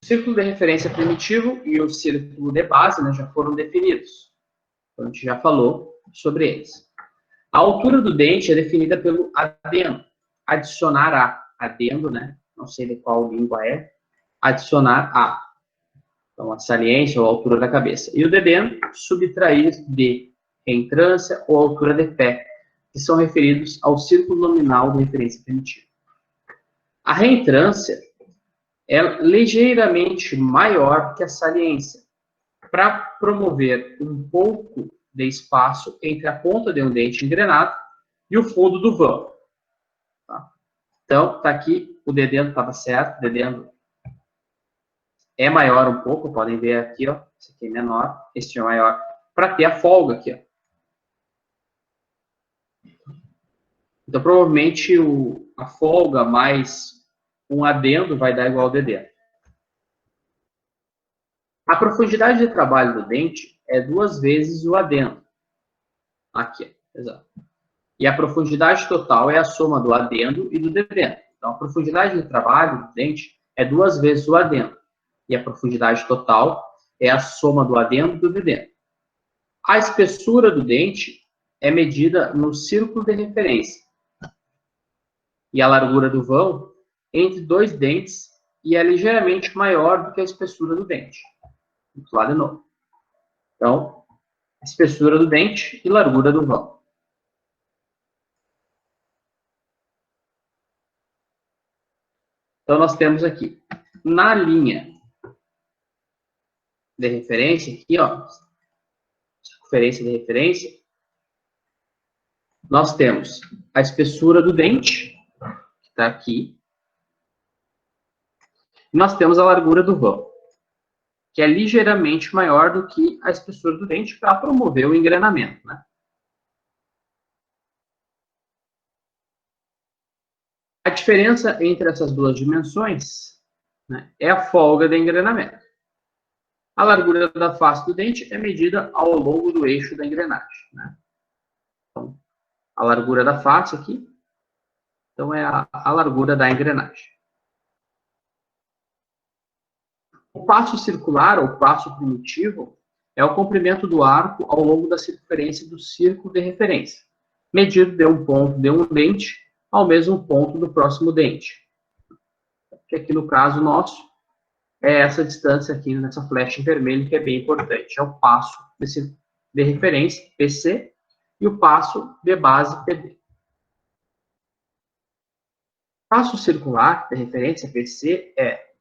O círculo de referência primitivo e o círculo de base, né, já foram definidos. Então, a gente já falou sobre eles. A altura do dente é definida pelo adendo. Adicionar a. Adendo, né? Não sei de qual língua é. Adicionar a. Então, a saliência ou a altura da cabeça. E o dedendo, subtrair de reentrância ou altura de pé, que são referidos ao círculo nominal de referência primitiva. A reentrância é ligeiramente maior que a saliência, para promover um pouco de espaço entre a ponta de um dente engrenado e o fundo do vão. Tá? Então, tá aqui, o dedendo estava certo, o dedendo é maior um pouco, podem ver aqui, ó, esse aqui é menor, este é maior, para ter a folga aqui, ó. Então, provavelmente, a folga mais um adendo vai dar igual ao dedendo. A profundidade de trabalho do dente é 2 vezes o adendo. Aqui, exato. E a profundidade total é a soma do adendo e do dedendo. Então, a profundidade de trabalho do dente é 2 vezes o adendo. E a profundidade total é a soma do adendo e do dedendo. A espessura do dente é medida no círculo de referência. E a largura do vão entre 2 dentes e é ligeiramente maior do que a espessura do dente. Vamos lá de novo. Então, a espessura do dente e largura do vão. Então, nós temos aqui, na linha de referência, aqui, ó, circunferência de referência, nós temos a espessura do dente, que está aqui, e nós temos a largura do vão, que é ligeiramente maior do que a espessura do dente para promover o engrenamento, né? A diferença entre essas duas dimensões, né, é a folga de engrenamento. A largura da face do dente é medida ao longo do eixo da engrenagem, né? Então, a largura da face aqui, então é a largura da engrenagem. O passo circular, ou passo primitivo, é o comprimento do arco ao longo da circunferência do círculo de referência, medido de um ponto de um dente ao mesmo ponto do próximo dente. Que aqui no caso nosso, é essa distância aqui nessa flecha em vermelho, que é bem importante. É o passo de referência, PC, e o passo de base, PD. Passo circular de referência, PC, é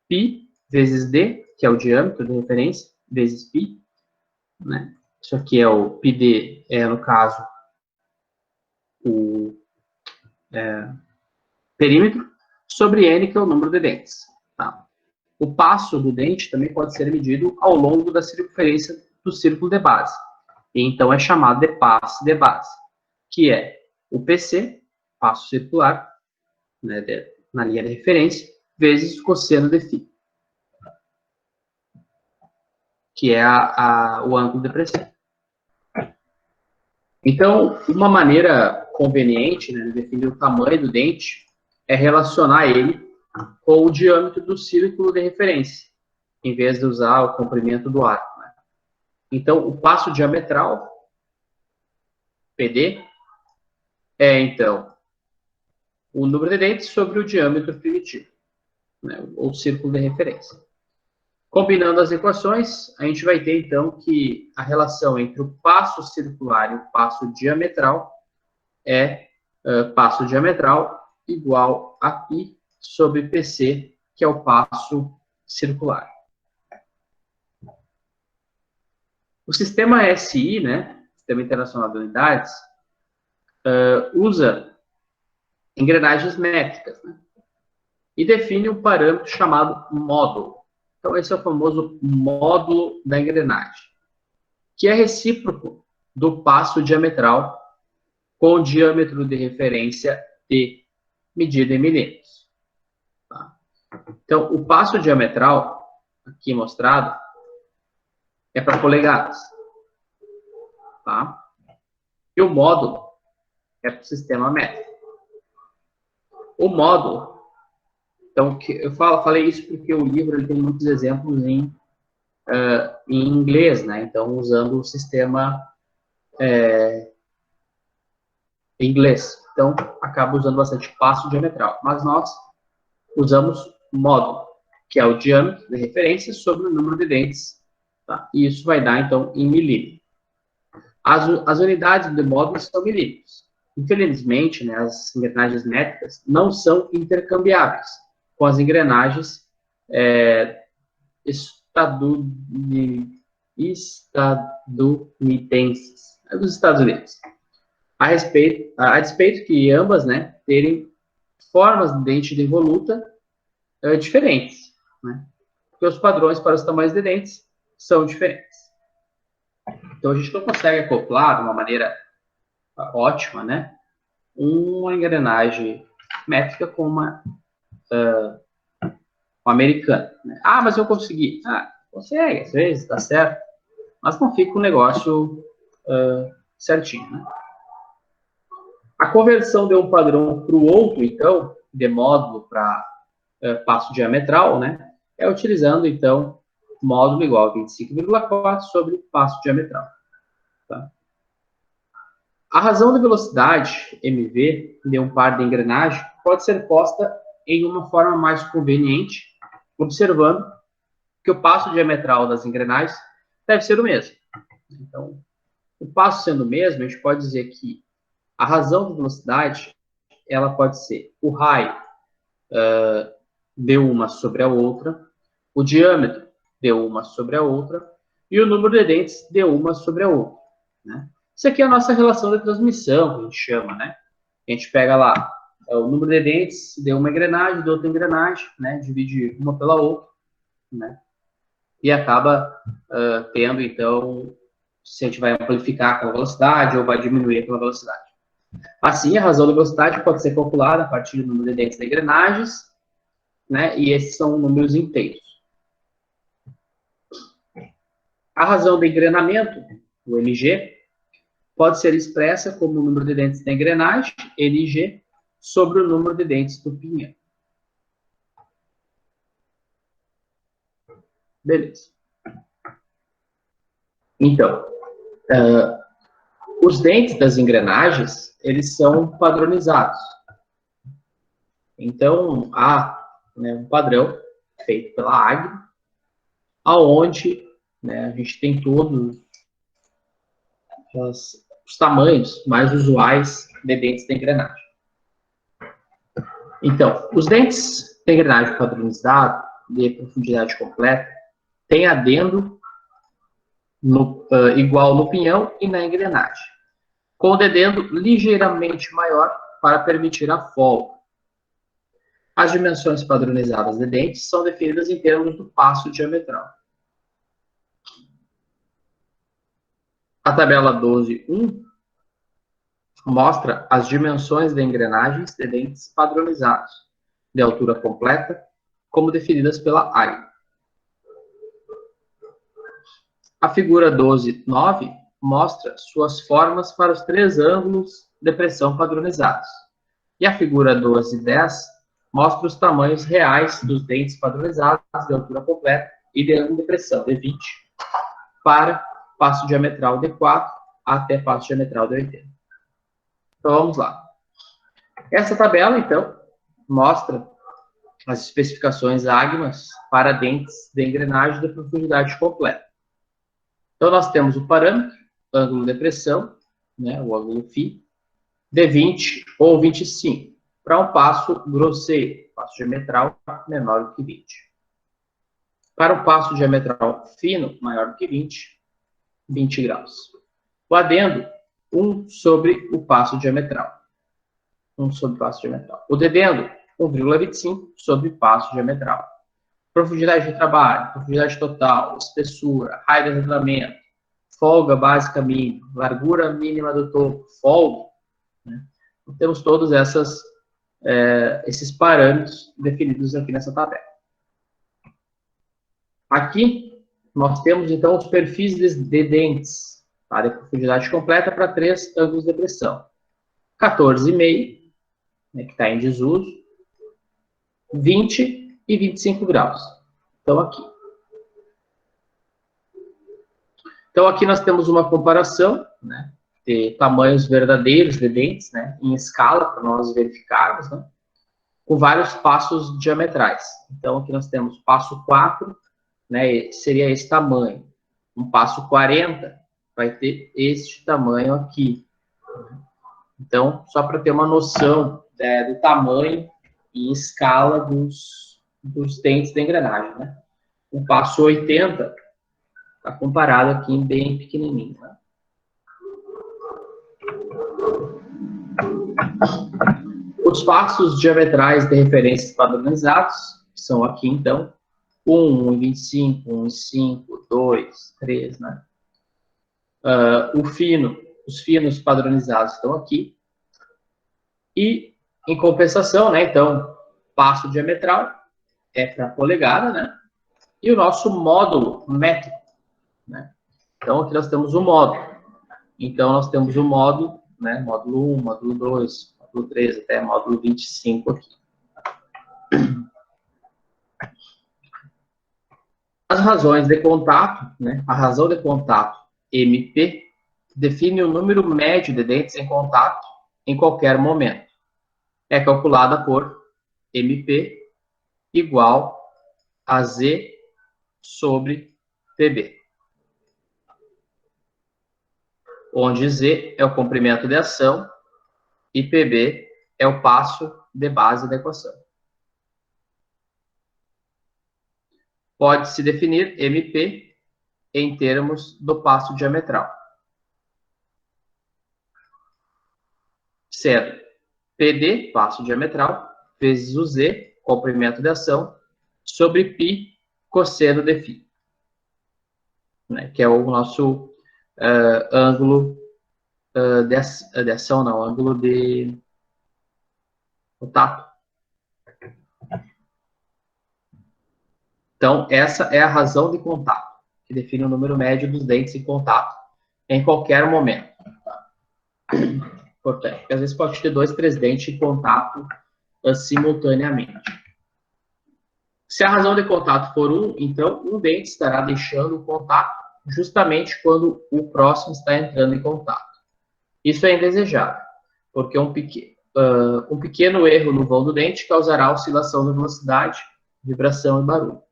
π vezes d, que é o diâmetro de referência, vezes π. Né? Isso aqui é o πd, no caso, perímetro, sobre N, que é o número de dentes. Tá? O passo do dente também pode ser medido ao longo da circunferência do círculo de base. E então é chamado de passo de base, que é o PC, passo circular, né, na linha de referência, vezes o cosseno de φ, que é o ângulo de pressão. Então, uma maneira conveniente, né, de definir o tamanho do dente é relacionar ele com o diâmetro do círculo de referência, em vez de usar o comprimento do arco. Né? Então, o passo diametral, PD, é, então, o número de dentes sobre o diâmetro primitivo, né, ou círculo de referência. Combinando as equações, a gente vai ter, então, que a relação entre o passo circular e o passo diametral é passo diametral igual a π sobre PC, que é o passo circular. O sistema SI, né, Sistema Internacional de Unidades, usa engrenagens métricas, né, e define um parâmetro chamado módulo. Então, esse é o famoso módulo da engrenagem, que é recíproco do passo diametral com o diâmetro de referência D, medido em milímetros. Tá? Então, o passo diametral, aqui mostrado, é para polegadas. Tá? E o módulo é para o sistema métrico. O módulo, então, eu falei isso porque o livro ele tem muitos exemplos em inglês, né? Então, usando o sistema em inglês. Então, acaba usando bastante passo diametral. Mas nós usamos módulo, que é o diâmetro de referência sobre o número de dentes. Tá? E isso vai dar, então, em milímetros. As unidades de módulo são milímetros. Infelizmente, né, as engrenagens métricas não são intercambiáveis com as engrenagens estadunidenses, dos Estados Unidos. A despeito que ambas, né, terem formas de dente de voluta diferentes, né? Porque os padrões para os tamanhos de dentes são diferentes. Então, a gente não consegue acoplar de uma maneira ótima, né, uma engrenagem métrica com uma americana. Né? Ah, mas eu consegui. Ah, consegue, às vezes, dá certo. Mas não fica o negócio certinho, né? A conversão de um padrão para o outro, então, de módulo para passo diametral, né, é utilizando, então, módulo igual a 25,4 sobre passo diametral. Tá? A razão da velocidade, mv, de um par de engrenagem pode ser posta em uma forma mais conveniente, observando que o passo diametral das engrenagens deve ser o mesmo. Então, o passo sendo o mesmo, a gente pode dizer que a razão da velocidade ela pode ser o raio de uma sobre a outra, o diâmetro de uma sobre a outra e o número de dentes de uma sobre a outra. Né? Isso aqui é a nossa relação de transmissão, que a gente chama, né? A gente pega lá o número de dentes de uma engrenagem, de outra engrenagem, né? Divide uma pela outra, né? E acaba tendo, então, se a gente vai amplificar aquela velocidade ou vai diminuir aquela velocidade. Assim, a razão da velocidade pode ser calculada a partir do número de dentes de engrenagens, né? E esses são números inteiros. A razão do engrenamento, o LG, pode ser expressa como o número de dentes da engrenagem, LG, sobre o número de dentes do pinhão. Beleza. Então, os dentes das engrenagens, eles são padronizados. Então, há, né, um padrão feito pela Agri, aonde, né, a gente tem todos os tamanhos mais usuais de dentes da engrenagem. Então, os dentes da engrenagem padronizado, de profundidade completa, têm adendo igual no pinhão e na engrenagem, com o dedendo ligeiramente maior para permitir a folga. As dimensões padronizadas de dentes são definidas em termos do passo diametral. A tabela 12.1 mostra as dimensões de engrenagens de dentes padronizados, de altura completa, como definidas pela AIA. A figura 12.9 mostra suas formas para os 3 ângulos de pressão padronizados. E a figura 12.10 mostra os tamanhos reais dos dentes padronizados de altura completa e de ângulo de pressão de 20 para passo diametral de 4 até passo diametral de 80. Então, vamos lá. Essa tabela, então, mostra as especificações AGMAs para dentes de engrenagem de profundidade completa. Então, nós temos o parâmetro, ângulo de pressão, né, o ângulo φ, de 20 ou 25, para um passo grosseiro, passo diametral menor do que 20. Para o passo diametral fino, maior do que 20, 20 graus. O adendo, 1 sobre o passo diametral. 1 sobre o passo diametral. O dedendo, 1,25 sobre o passo diametral. Profundidade de trabalho, profundidade total, espessura, raio de arredondamento, folga básica mínima, largura mínima do topo, folga. Né? Então, temos todos esses parâmetros definidos aqui nessa tabela. Aqui, nós temos, então, os perfis de dentes, tá? De profundidade completa para 3 ângulos de pressão. 14,5, né, que está em desuso, 20 e 25 graus. Então, aqui. Então, aqui nós temos uma comparação, né, de tamanhos verdadeiros de dentes, né, em escala, para nós verificarmos, né, com vários passos diametrais. Então, aqui nós temos passo 4, né, seria esse tamanho. Um passo 40 vai ter este tamanho aqui. Então, só para ter uma noção do tamanho e escala dos dentes da engrenagem, né? O passo 80 está comparado aqui em bem pequenininho, né? Os passos diametrais de referências padronizados são aqui, então, 1, 1,25, 1,5, 2, 3, né? Os finos padronizados estão aqui. E, em compensação, né, então, passo diametral é para polegada, né? E o nosso módulo métrico, né? Então, aqui nós temos o módulo. Então, nós temos o módulo, né? Módulo 1, módulo 2, módulo 3, até módulo 25 aqui. As razões de contato, né? A razão de contato MP define o número médio de dentes em contato em qualquer momento. É calculada por MP igual a Z sobre PB, onde Z é o comprimento de ação e PB é o passo de base da equação. Pode-se definir MP em termos do passo diametral, sendo PD, passo diametral, vezes o Z, comprimento de ação, sobre π, cosseno de φ, né, que é o nosso ângulo de ação, não, ângulo de contato. Então, essa é a razão de contato, que define o número médio dos dentes em contato em qualquer momento. Importante, porque às vezes pode ter 2, 3 dentes em contato simultaneamente. Se a razão de contato for 1, então um dente estará deixando o contato justamente quando o próximo está entrando em contato. Isso é indesejável, porque um pequeno erro no vão do dente causará oscilação de velocidade, vibração e barulho.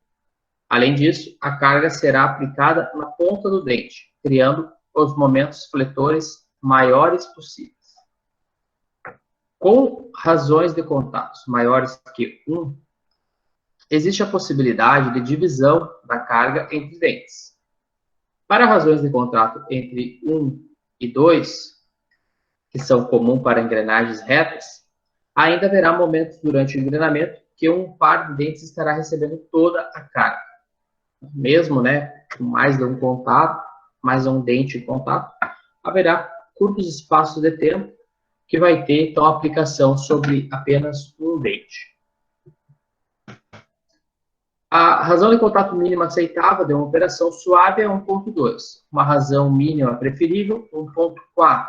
Além disso, a carga será aplicada na ponta do dente, criando os momentos fletores maiores possíveis. Com razões de contatos maiores que 1, existe a possibilidade de divisão da carga entre dentes. Para razões de contato entre 1 e 2, que são comuns para engrenagens retas, ainda haverá momentos durante o engrenamento que um par de dentes estará recebendo toda a carga. Mesmo, né, com mais de um contato, mais de um dente em contato, haverá curtos espaços de tempo que vai ter, então, aplicação sobre apenas um dente. A razão de contato mínima aceitável de uma operação suave é 1,2. Uma razão mínima preferível, 1,4.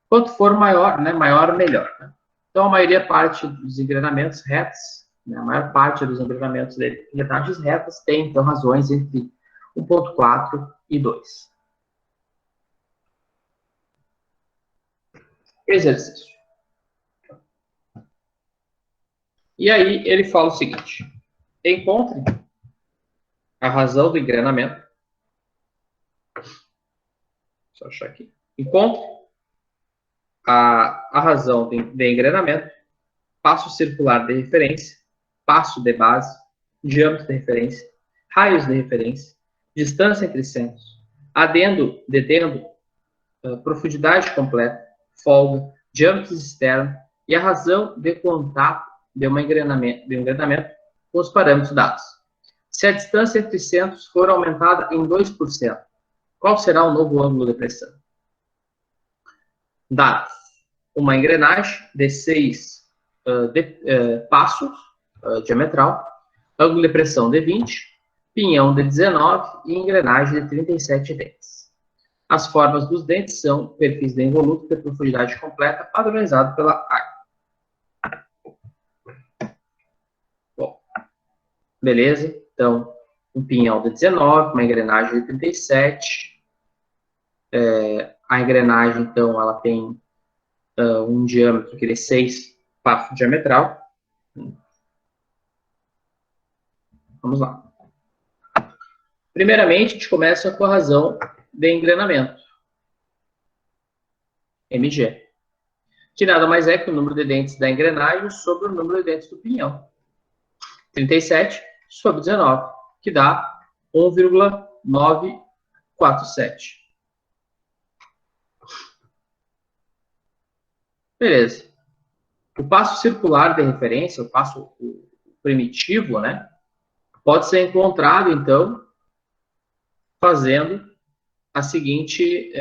Quanto for maior, né, maior, melhor. Né? Então, a maioria parte dos engrenamentos retos, né, a maior parte dos engrenamentos de engrenagens retas tem, então, razões entre 1,4 e 2. Exercício. E aí, ele fala o seguinte. Encontre a razão do engrenamento. Só achar aqui. Encontre a razão de engrenamento, passo circular de referência, passo de base, diâmetro de referência, raios de referência, distância entre centros, adendo, detendo, profundidade completa, folga, diâmetros externos e a razão de contato de um engrenamento com os parâmetros dados. Se a distância entre centros for aumentada em 2%, qual será o novo ângulo de pressão? Dados. Uma engrenagem de 6 passos diametral, ângulo de pressão de 20, pinhão de 19 e engrenagem de 37 dentes. As formas dos dentes são perfis de involuto de profundidade completa, padronizado pela ARC. Bom, beleza? Então, um pinhão de 19, uma engrenagem de 37. A engrenagem, então, ela tem um diâmetro que é 6 passos diametral. Vamos lá. Primeiramente, a gente começa com a razão de engrenamento, MG, que nada mais é que o número de dentes da engrenagem sobre o número de dentes do pinhão. 37 sobre 19, que dá 1,947. Beleza. O passo circular de referência, o passo primitivo, né, pode ser encontrado, então, fazendo a seguinte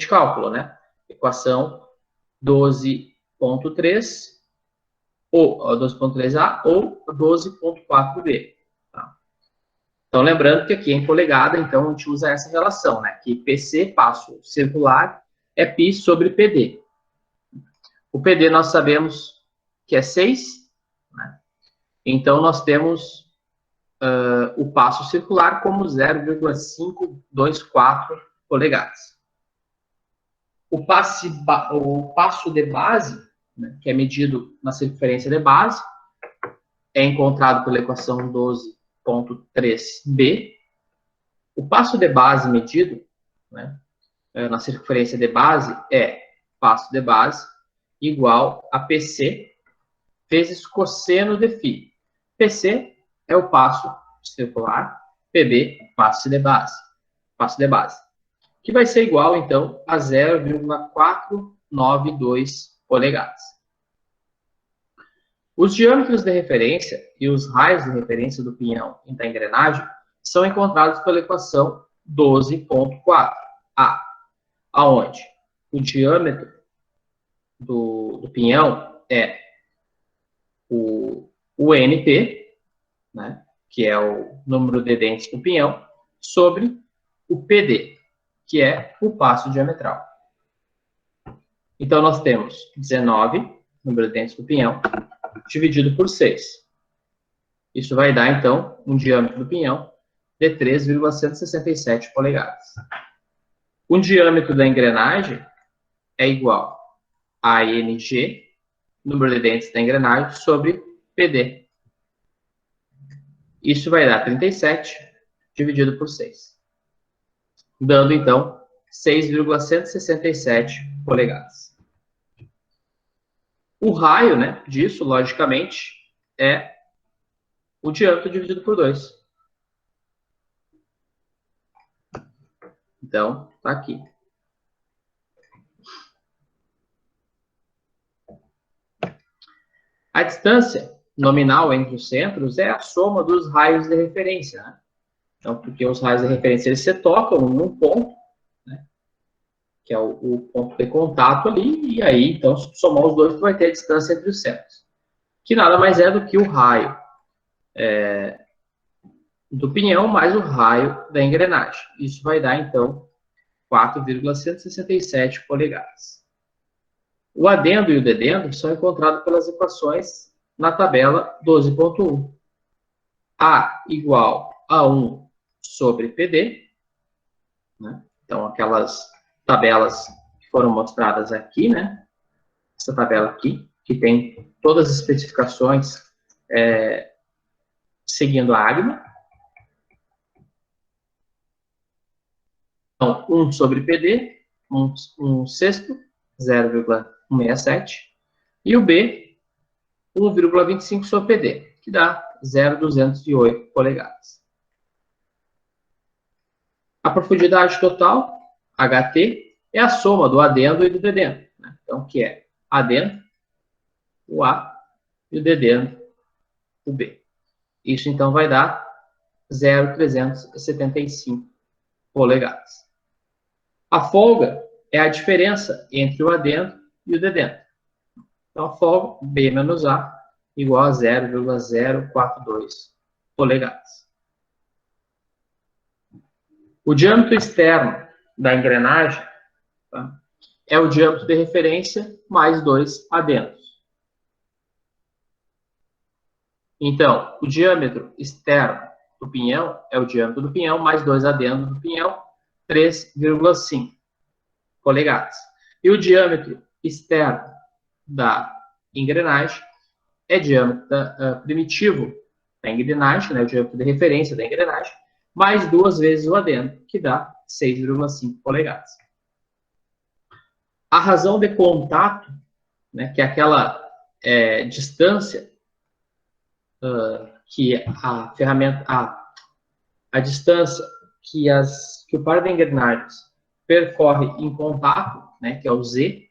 cálculo, né? Equação 12,3 ou 12,3A ou 12,4B. Tá? Então, lembrando que aqui em polegada, então, a gente usa essa relação, né? Que PC, passo circular, é π sobre PD. O PD nós sabemos que é 6, né? Então, nós temos o passo circular como 0,524 polegadas. O passo de base, né, que é medido na circunferência de base, é encontrado pela equação 12,3b. O passo de base medido, né, na circunferência de base é passo de base igual a PC vezes cosseno de φ. PC é o passo circular, PB, passo de base, que vai ser igual, então, a 0,492 polegadas. Os diâmetros de referência e os raios de referência do pinhão e da engrenagem são encontrados pela equação 12,4a, aonde o diâmetro do pinhão é o NP, né, que é o número de dentes do pinhão, sobre o PD, que é o passo diametral. Então, nós temos 19, número de dentes do pinhão, dividido por 6. Isso vai dar, então, um diâmetro do pinhão de 3,167 polegadas. O diâmetro da engrenagem é igual a NG, número de dentes da engrenagem, sobre PD. Isso vai dar 37 dividido por 6. Dando, então, 6,167 polegadas. O raio, né, disso, logicamente, é o diâmetro dividido por 2. Então, tá aqui. A distância nominal entre os centros é a soma dos raios de referência, né? Então, porque os raios de referência eles se tocam num ponto, né, que é o ponto de contato ali, e aí, então, se somar os dois, tu vai ter a distância entre os centros, que nada mais é do que o raio do pinhão mais o raio da engrenagem. Isso vai dar, então, 4,167 polegadas. O adendo e o dedendo são encontrados pelas equações na tabela 12.1. A igual a 1 sobre PD, né? Então, aquelas tabelas que foram mostradas aqui, né? Essa tabela aqui, que tem todas as especificações seguindo a AGMA. Então, 1 sobre PD, 1 sexto, 0,167. E o B, 1,25 sobre PD, que dá 0,208 polegadas. A profundidade total, HT, é a soma do adendo e do dedendo, né? Então, que é adendo, o A, e o dedendo, o B. Isso, então, vai dar 0,375 polegadas. A folga é a diferença entre o adendo e o dedendo. Então, a folga, B menos A, igual a 0,042 polegadas. O diâmetro externo da engrenagem, tá, é o diâmetro de referência mais 2 adendos. Então, o diâmetro externo do pinhão é o diâmetro do pinhão mais 2 adendos do pinhão, 3,5 polegadas. E o diâmetro externo da engrenagem é diâmetro primitivo da engrenagem, né, o diâmetro de referência da engrenagem, mais 2 vezes o adendo, que dá 6,5 polegadas. A razão de contato, né, que é aquela distância que a ferramenta, a distância que o par de engrenagens percorre em contato, né, que é o Z,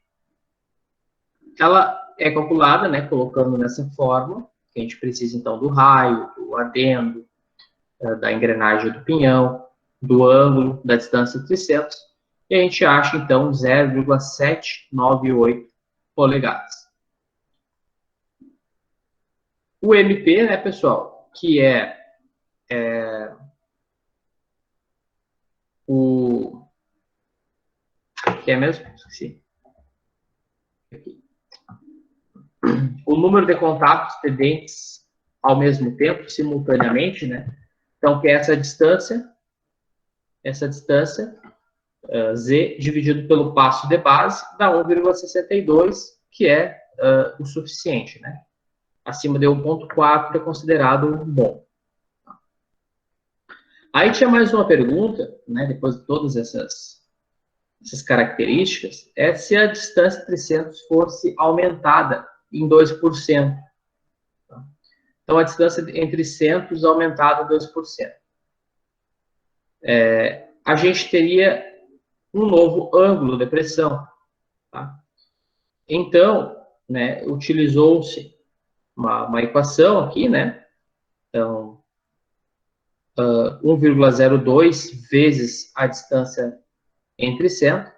ela é calculada, né, colocando nessa fórmula, que a gente precisa, então, do raio, do adendo, da engrenagem do pinhão, do ângulo, da distância entre centros, e a gente acha, então, 0,798 polegadas. O MP, né, pessoal, que é o... que é mesmo? Esqueci. Aqui. O número de contatos de dentes ao mesmo tempo, simultaneamente, né? Então, que é essa distância, Z dividido pelo passo de base, dá 1,62, que é o suficiente, né? Acima de 1,4 é considerado bom. Aí tinha mais uma pergunta, né? Depois de todas essas características, é se a distância entre centros fosse aumentada em 2%. Então, a distância entre centros aumentada 2%. A gente teria um novo ângulo de pressão. Tá? Então, né, utilizou-se uma equação aqui, né? Então, 1,02 vezes a distância entre centros,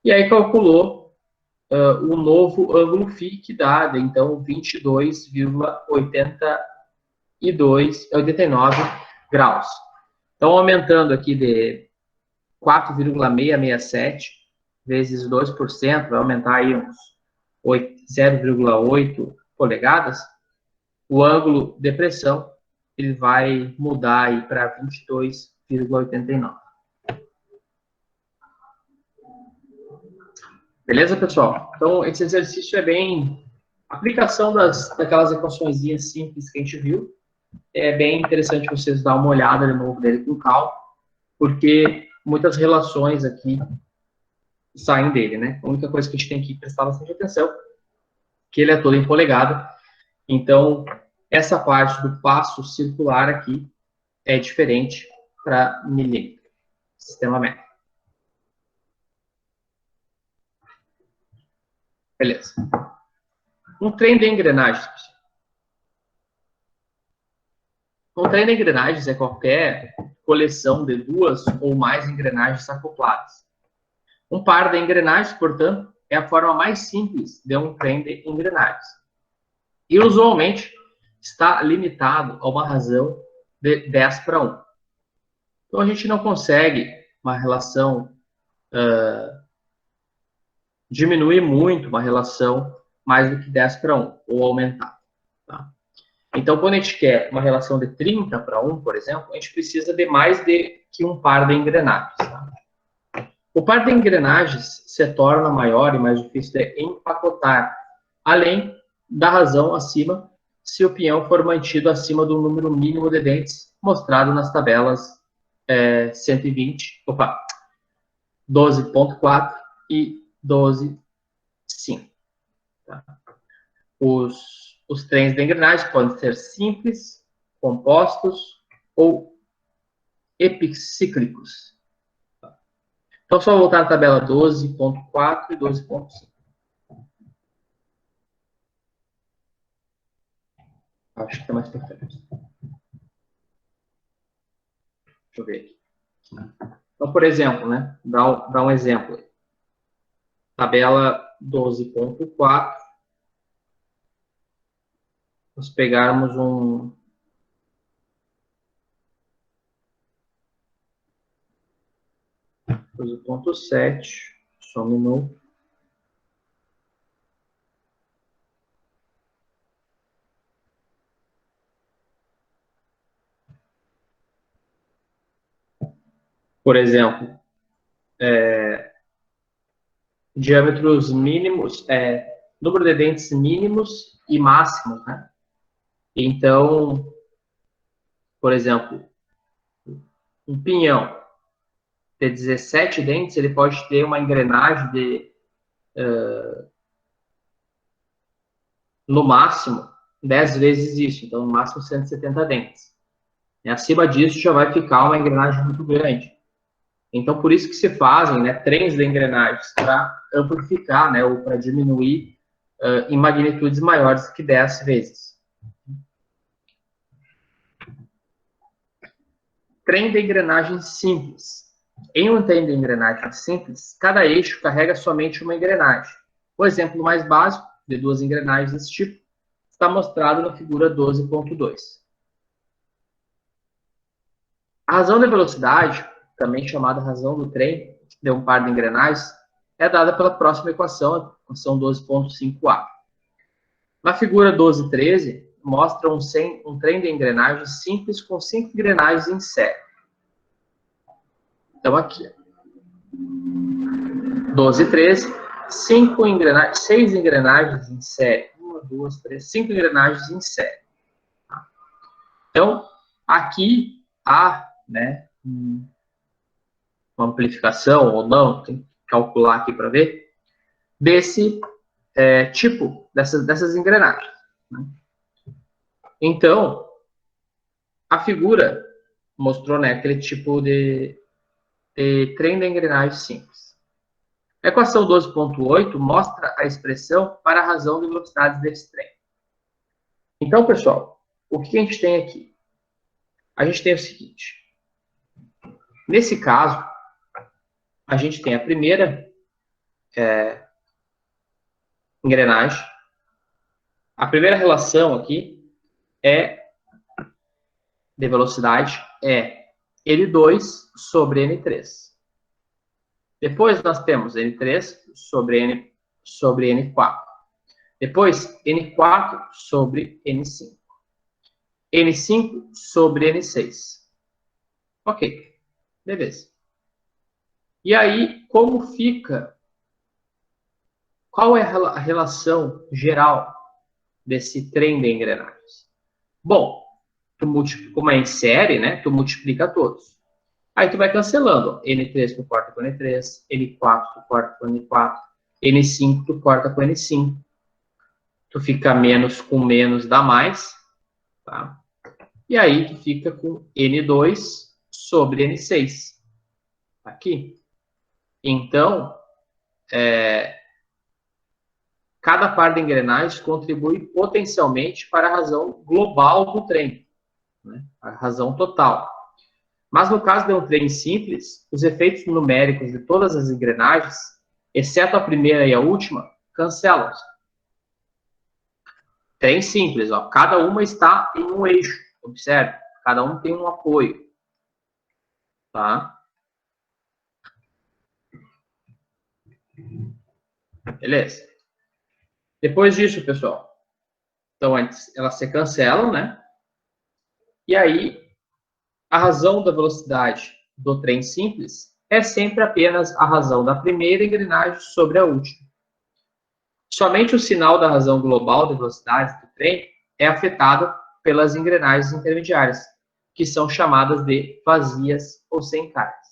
e aí calculou o novo ângulo φ, que dá, então, 22,89 graus. Então, aumentando aqui de 4,667 vezes 2%, vai aumentar aí uns 0,8 polegadas, o ângulo de pressão ele vai mudar aí para 22,89. Beleza, pessoal? Então, esse exercício é bem... aplicação daquelas equaçõezinhas simples que a gente viu. É bem interessante vocês dar uma olhada de novo dele com calma, porque muitas relações aqui saem dele, né? A única coisa que a gente tem que prestar bastante atenção, que ele é todo em polegada. Então, essa parte do passo circular aqui é diferente para milímetro, sistema métrico. Beleza. Um trem de engrenagens. Um trem de engrenagens é qualquer coleção de duas ou mais engrenagens acopladas. Um par de engrenagens, portanto, é a forma mais simples de um trem de engrenagens. E, usualmente, está limitado a uma razão de 10 para 1. Então, a gente não consegue uma relação, diminuir muito uma relação mais do que 10 para 1, ou aumentar. Tá? Então, quando a gente quer uma relação de 30 para 1, por exemplo, a gente precisa de mais que um par de engrenagens. Tá? O par de engrenagens se torna maior e mais difícil de empacotar, além da razão acima, se o pinhão for mantido acima do número mínimo de dentes mostrado nas tabelas 12.4 e 12.5. Tá? Os trens de engrenagem podem ser simples, compostos ou epicíclicos. Então, só voltar na tabela 12.4 e 12.5. Acho que está mais perfeito. Deixa eu ver aqui. Então, por exemplo, né? Dá um exemplo. Tabela 12.4. Nós pegarmos um 12.7. Só um minuto. Por exemplo, diâmetros mínimos, número de dentes mínimos e máximos, né? Então, por exemplo, um pinhão de 17 dentes, ele pode ter uma engrenagem de, no máximo, 10 vezes isso. Então, no máximo, 170 dentes. E acima disso, já vai ficar uma engrenagem muito grande. Então, por isso que se fazem, né, trens de engrenagens para amplificar, né, ou para diminuir em magnitudes maiores que 10 vezes. Trem de engrenagem simples. Em um trem de engrenagem simples, cada eixo carrega somente uma engrenagem. O exemplo mais básico de duas engrenagens desse tipo está mostrado na figura 12.2. A razão da velocidade, também chamada razão do trem de um par de engrenagens, é dada pela próxima equação, a equação 12.5a. Na figura 12.13, mostra um trem de engrenagens simples com 5 engrenagens em série. Então, aqui, 12.13, 6 engrenagens em série. 1, 2, 3, 5 engrenagens em série. Então, aqui há, né, uma amplificação ou não, tem que calcular aqui para ver, desse tipo, dessas engrenagens. Né? Então, a figura mostrou, né, aquele tipo de trem de engrenagem simples. A equação 12.8 mostra a expressão para a razão de velocidade desse trem. Então, pessoal, o que a gente tem aqui? A gente tem o seguinte. Nesse caso, a gente tem a primeira engrenagem. A primeira relação aqui de velocidade é N2 sobre N3. Depois nós temos N3 sobre N4. Depois, N4 sobre N5. N5 sobre N6. Ok, beleza. E aí, como fica? Qual é a relação geral desse trem de engrenagens? Bom, como é em série, né? Tu multiplica todos. Aí tu vai cancelando. N3 tu corta com N3, N4 tu corta com N4, N5 tu corta com N5. Tu fica menos com menos dá mais, tá? E aí tu fica com N2 sobre N6. Aqui. Então, cada par de engrenagens contribui potencialmente para a razão global do trem. né? A razão total. Mas no caso de um trem simples, os efeitos numéricos de todas as engrenagens, exceto a primeira e a última, cancelam-se. Trem simples, ó, cada uma está em um eixo, observe, cada um tem um apoio, tá? Beleza. Depois disso, pessoal, então antes elas se cancelam, né? E aí, a razão da velocidade do trem simples é sempre apenas a razão da primeira engrenagem sobre a última. Somente o sinal da razão global de velocidade do trem é afetado pelas engrenagens intermediárias, que são chamadas de vazias ou sem cargas.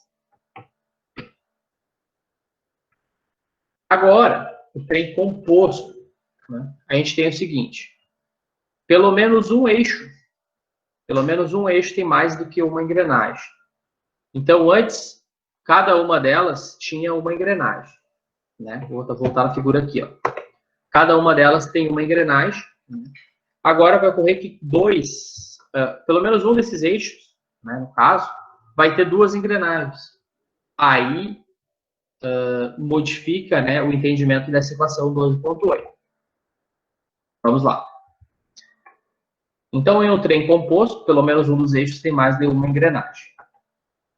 Agora, o trem composto, né? A gente tem o seguinte, pelo menos um eixo tem mais do que uma engrenagem. Então, antes, cada uma delas tinha uma engrenagem, né? Vou voltar na figura aqui, ó. Cada uma delas tem uma engrenagem. Agora vai ocorrer que pelo menos um desses eixos, né, no caso, vai ter duas engrenagens. Aí modifica, né, o entendimento dessa equação 12.8. Vamos lá. Então, em um trem composto, pelo menos um dos eixos tem mais de uma engrenagem.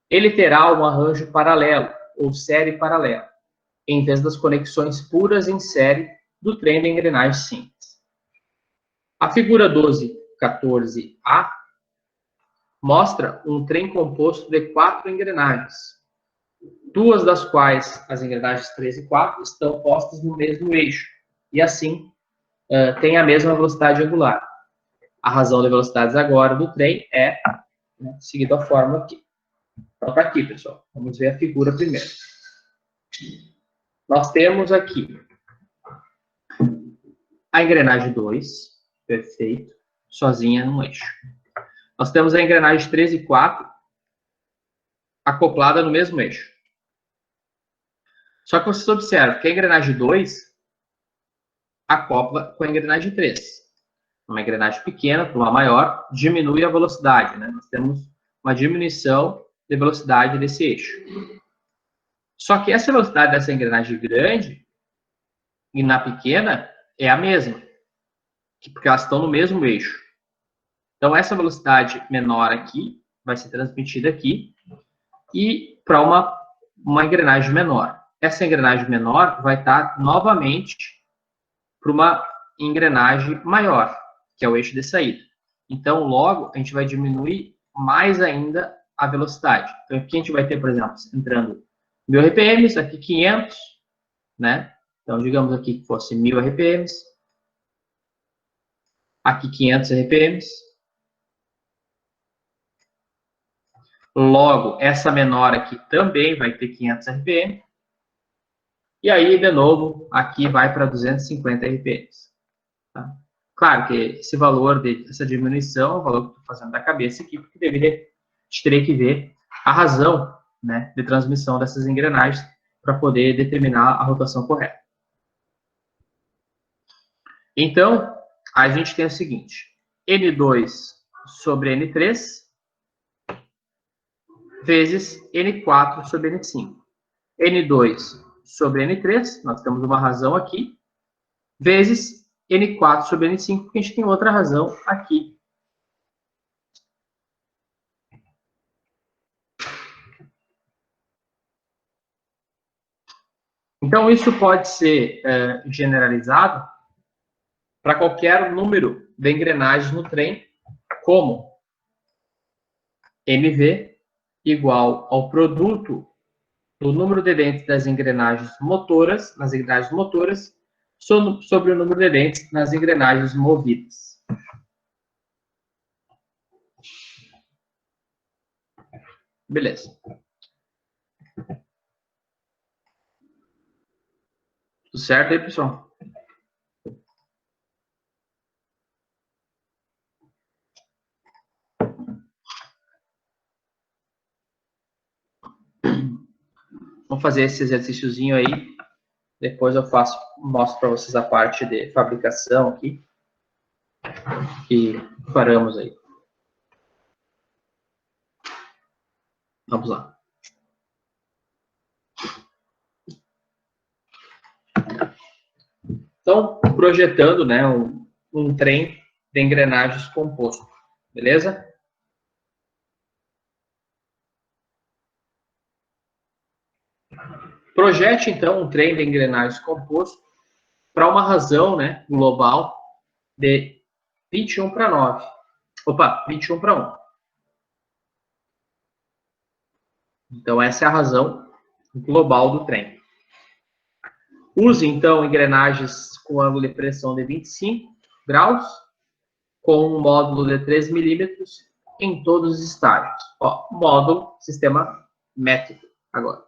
Ele terá um arranjo paralelo, ou série paralela, em vez das conexões puras em série do trem de engrenagem simples. A figura 12.14a mostra um trem composto de 4 engrenagens, duas das quais, as engrenagens 3 e 4, estão postas no mesmo eixo, e assim tem a mesma velocidade angular. A razão de velocidades agora do trem é, né, seguindo a fórmula aqui. Então, tá aqui, pessoal. Vamos ver a figura primeiro. Nós temos aqui a engrenagem 2, perfeito, sozinha no eixo. Nós temos a engrenagem 3 e 4 acoplada no mesmo eixo. Só que vocês observam que a engrenagem 2 acopla com a engrenagem 3. Uma engrenagem pequena para uma maior, diminui a velocidade, né? Nós temos uma diminuição de velocidade desse eixo. Só que essa velocidade dessa engrenagem grande e na pequena é a mesma, porque elas estão no mesmo eixo. Então, essa velocidade menor aqui vai ser transmitida aqui e para uma engrenagem menor. Essa engrenagem menor vai estar novamente para uma engrenagem maior, que é o eixo de saída. Então, logo, a gente vai diminuir mais ainda a velocidade. Então, aqui a gente vai ter, por exemplo, entrando 1.000 RPM, aqui 500, né? Então, digamos aqui que fosse 1.000 RPM, aqui 500 RPM. Logo, essa menor aqui também vai ter 500 RPM. E aí, de novo, aqui vai para 250 RPM. Tá? Claro que esse valor, essa diminuição, é o valor que eu estou fazendo da cabeça aqui, porque a gente teria que ver a razão, né, de transmissão dessas engrenagens para poder determinar a rotação correta. Então, a gente tem o seguinte, N2 sobre N3 vezes N4 sobre N5. N2 sobre N3, nós temos uma razão aqui, vezes N4 sobre N5, porque a gente tem outra razão aqui. Então, isso pode ser generalizado para qualquer número de engrenagens no trem, como MV igual ao produto do número de dentes das engrenagens motoras, sobre o número de dentes nas engrenagens movidas. Beleza. Tudo certo aí, pessoal? Vamos fazer esse exercíciozinho aí. Depois eu mostro para vocês a parte de fabricação aqui. Que faremos aí. Vamos lá. Então, projetando, né, um trem de engrenagens composto, beleza? Projete, então, um trem de engrenagens composto para uma razão, né, global de 21 para 9. Opa, 21 para 1. Então, essa é a razão global do trem. Use, então, engrenagens com ângulo de pressão de 25 graus, com um módulo de 3 milímetros em todos os estágios. Ó, módulo, sistema métrico, agora.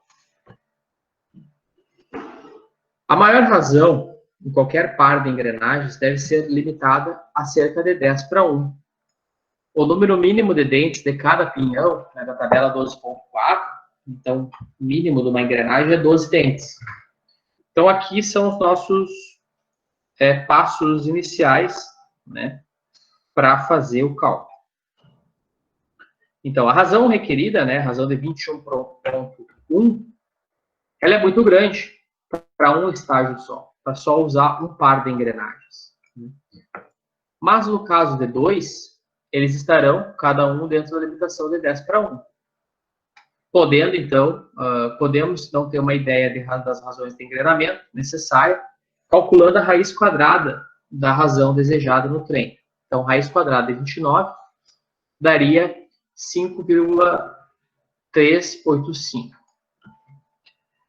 A maior razão em qualquer par de engrenagens deve ser limitada a cerca de 10 para 1. O número mínimo de dentes de cada pinhão, né, da tabela 12.4, então, o mínimo de uma engrenagem é 12 dentes. Então, aqui são os nossos passos iniciais, né, para fazer o cálculo. Então, a razão requerida, né, a razão de 21.1, ela é muito grande para um estágio só, para só usar um par de engrenagens. Mas no caso de 2, eles estarão, cada um, dentro da limitação de 10 para 1. Podendo, então, podemos então ter uma ideia das razões de engrenamento necessária, calculando a raiz quadrada da razão desejada no trem. Então, raiz quadrada de 29 daria 5,385.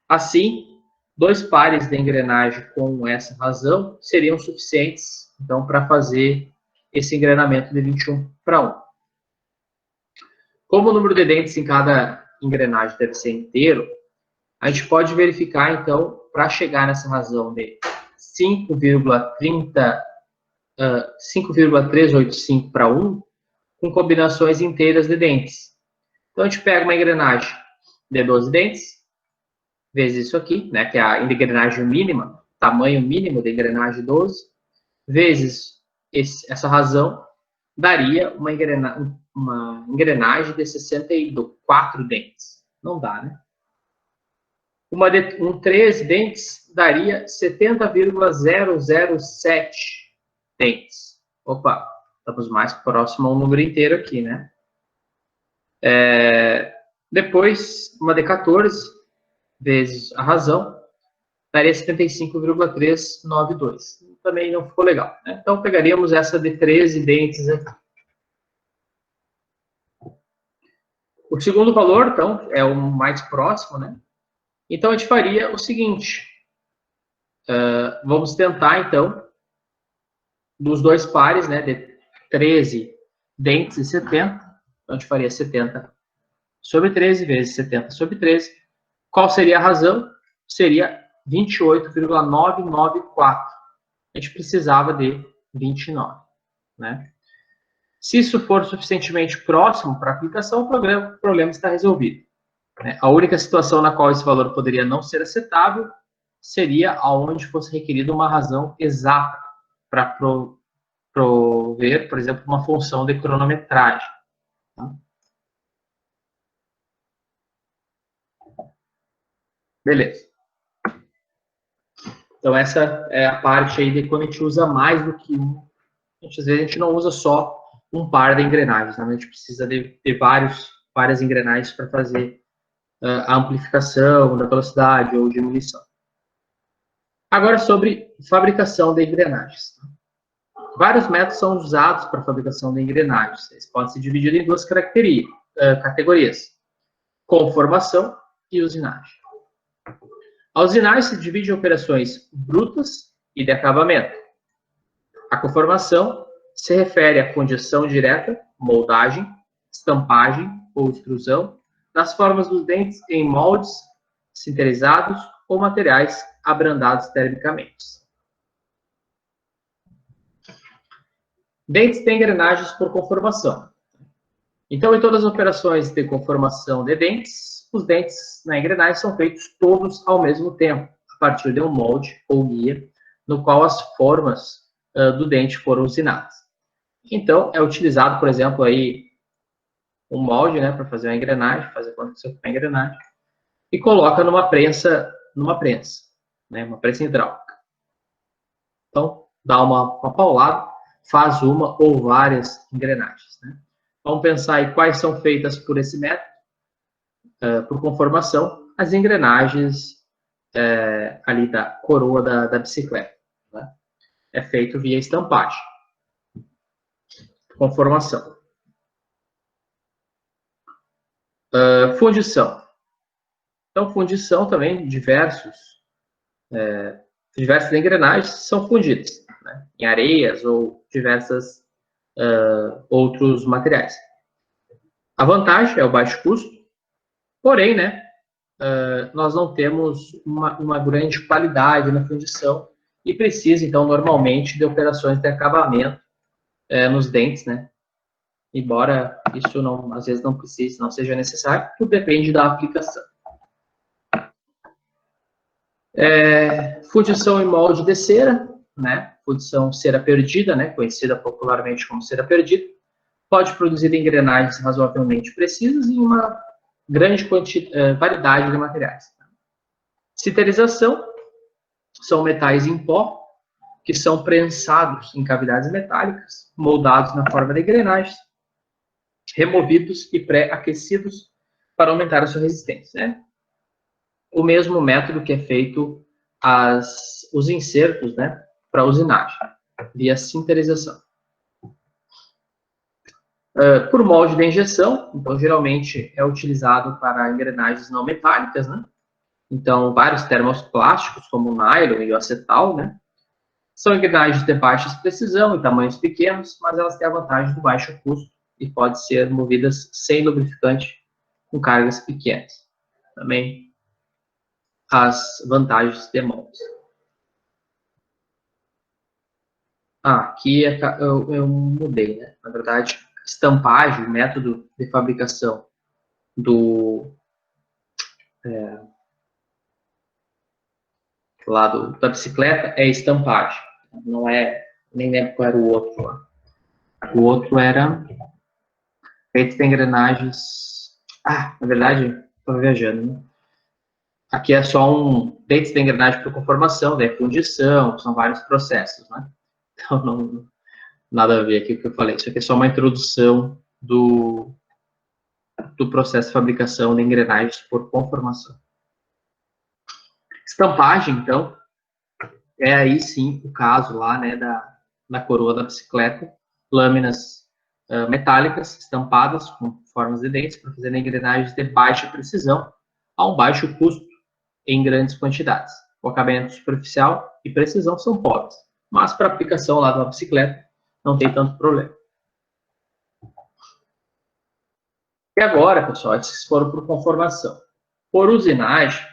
Assim, 2 pares de engrenagem com essa razão seriam suficientes, então, para fazer esse engrenamento de 21 para 1. Como o número de dentes em cada engrenagem deve ser inteiro, a gente pode verificar, então, para chegar nessa razão de 5,385 para 1, com combinações inteiras de dentes. Então, a gente pega uma engrenagem de 12 dentes, vezes isso aqui, né, que é a engrenagem mínima, tamanho mínimo da engrenagem 12, vezes essa razão, daria uma engrenagem de 64 dentes. Não dá, né? Um 13 dentes daria 70,007 dentes. Opa, estamos mais próximo ao número inteiro aqui, né? Depois, uma de 14 vezes a razão daria 75,392. Também não ficou legal, né? Então, pegaríamos essa de 13 dentes aqui. O segundo valor, então, é o mais próximo, né? Então, a gente faria o seguinte. Vamos tentar, então, dos 2 pares, né, de 13 dentes e 70. Então, a gente faria 70 sobre 13 vezes 70 sobre 13. Qual seria a razão? Seria 28,994. A gente precisava de 29, né? Se isso for suficientemente próximo para a aplicação, o problema está resolvido. A única situação na qual esse valor poderia não ser aceitável seria aonde fosse requerida uma razão exata para prover, por exemplo, uma função de cronometragem. Tá? Beleza. Então, essa é a parte aí de quando a gente usa mais do que um. Às vezes a gente não usa só um par de engrenagens, né? A gente precisa de várias engrenagens para fazer a amplificação da velocidade ou diminuição. Agora, sobre fabricação de engrenagens. Vários métodos são usados para a fabricação de engrenagens. Eles podem ser divididos em 2 categorias: conformação e usinagem. A usinagem se divide em operações brutas e de acabamento. A conformação se refere à fundição direta, moldagem, estampagem ou extrusão das formas dos dentes em moldes sinterizados ou materiais abrandados termicamente. Dentes de engrenagens por conformação. Então, em todas as operações de conformação de dentes, os dentes na engrenagem são feitos todos ao mesmo tempo, a partir de um molde ou guia, no qual as formas do dente foram usinadas. Então, é utilizado, por exemplo, aí, um molde, né, para fazer uma engrenagem, fazer conexão com a engrenagem, e coloca numa prensa, né, uma prensa hidráulica. Então, dá uma paulada, faz uma ou várias engrenagens, né? Vamos pensar aí quais são feitas por esse método, por conformação, as engrenagens ali da coroa da bicicleta, né? É feito via estampagem, conformação. Fundição. Então, fundição também, diversas engrenagens são fundidas, né, em areias ou diversas outros materiais. A vantagem é o baixo custo, porém, né, nós não temos uma grande qualidade na fundição e precisa, então, normalmente, de operações de acabamento nos dentes, né? Embora isso não, às vezes não precise, não seja necessário, tudo depende da aplicação. Fundição em molde de cera, né? Fundição cera perdida, né? Conhecida popularmente como cera perdida, pode produzir engrenagens razoavelmente precisas em uma grande variedade de materiais. Citerização são metais em pó que são prensados em cavidades metálicas, moldados na forma de engrenagens, removidos e pré-aquecidos para aumentar a sua resistência, né? O mesmo método que é feito os insertos, né, para usinagem, via sinterização. Por molde de injeção, então geralmente é utilizado para engrenagens não metálicas, né? Então, vários termoplásticos, como o nylon e o acetal, né? São engrenagens de baixa precisão e tamanhos pequenos, mas elas têm a vantagem do baixo custo e podem ser movidas sem lubrificante com cargas pequenas. Também as vantagens de moldes. Aqui eu mudei, né? Na verdade, estampagem, método de fabricação da bicicleta é estampagem. Não é, nem lembro qual era o outro lá. O outro era feito de engrenagens. Na verdade, estou viajando, né? Aqui é só dentes de engrenagem por conformação, daí fundição, são vários processos, né? Então, não, nada a ver aqui com o que eu falei. Isso aqui é só uma introdução do processo de fabricação de engrenagens por conformação. Estampagem, então, é aí sim o caso lá, né, da coroa da bicicleta, lâminas metálicas estampadas com formas de dentes para fazer engrenagens de baixa precisão a um baixo custo em grandes quantidades. O acabamento superficial e precisão são pobres, mas para aplicação lá da bicicleta não tem tanto problema. E agora, pessoal, esses foram por conformação. Por usinagem,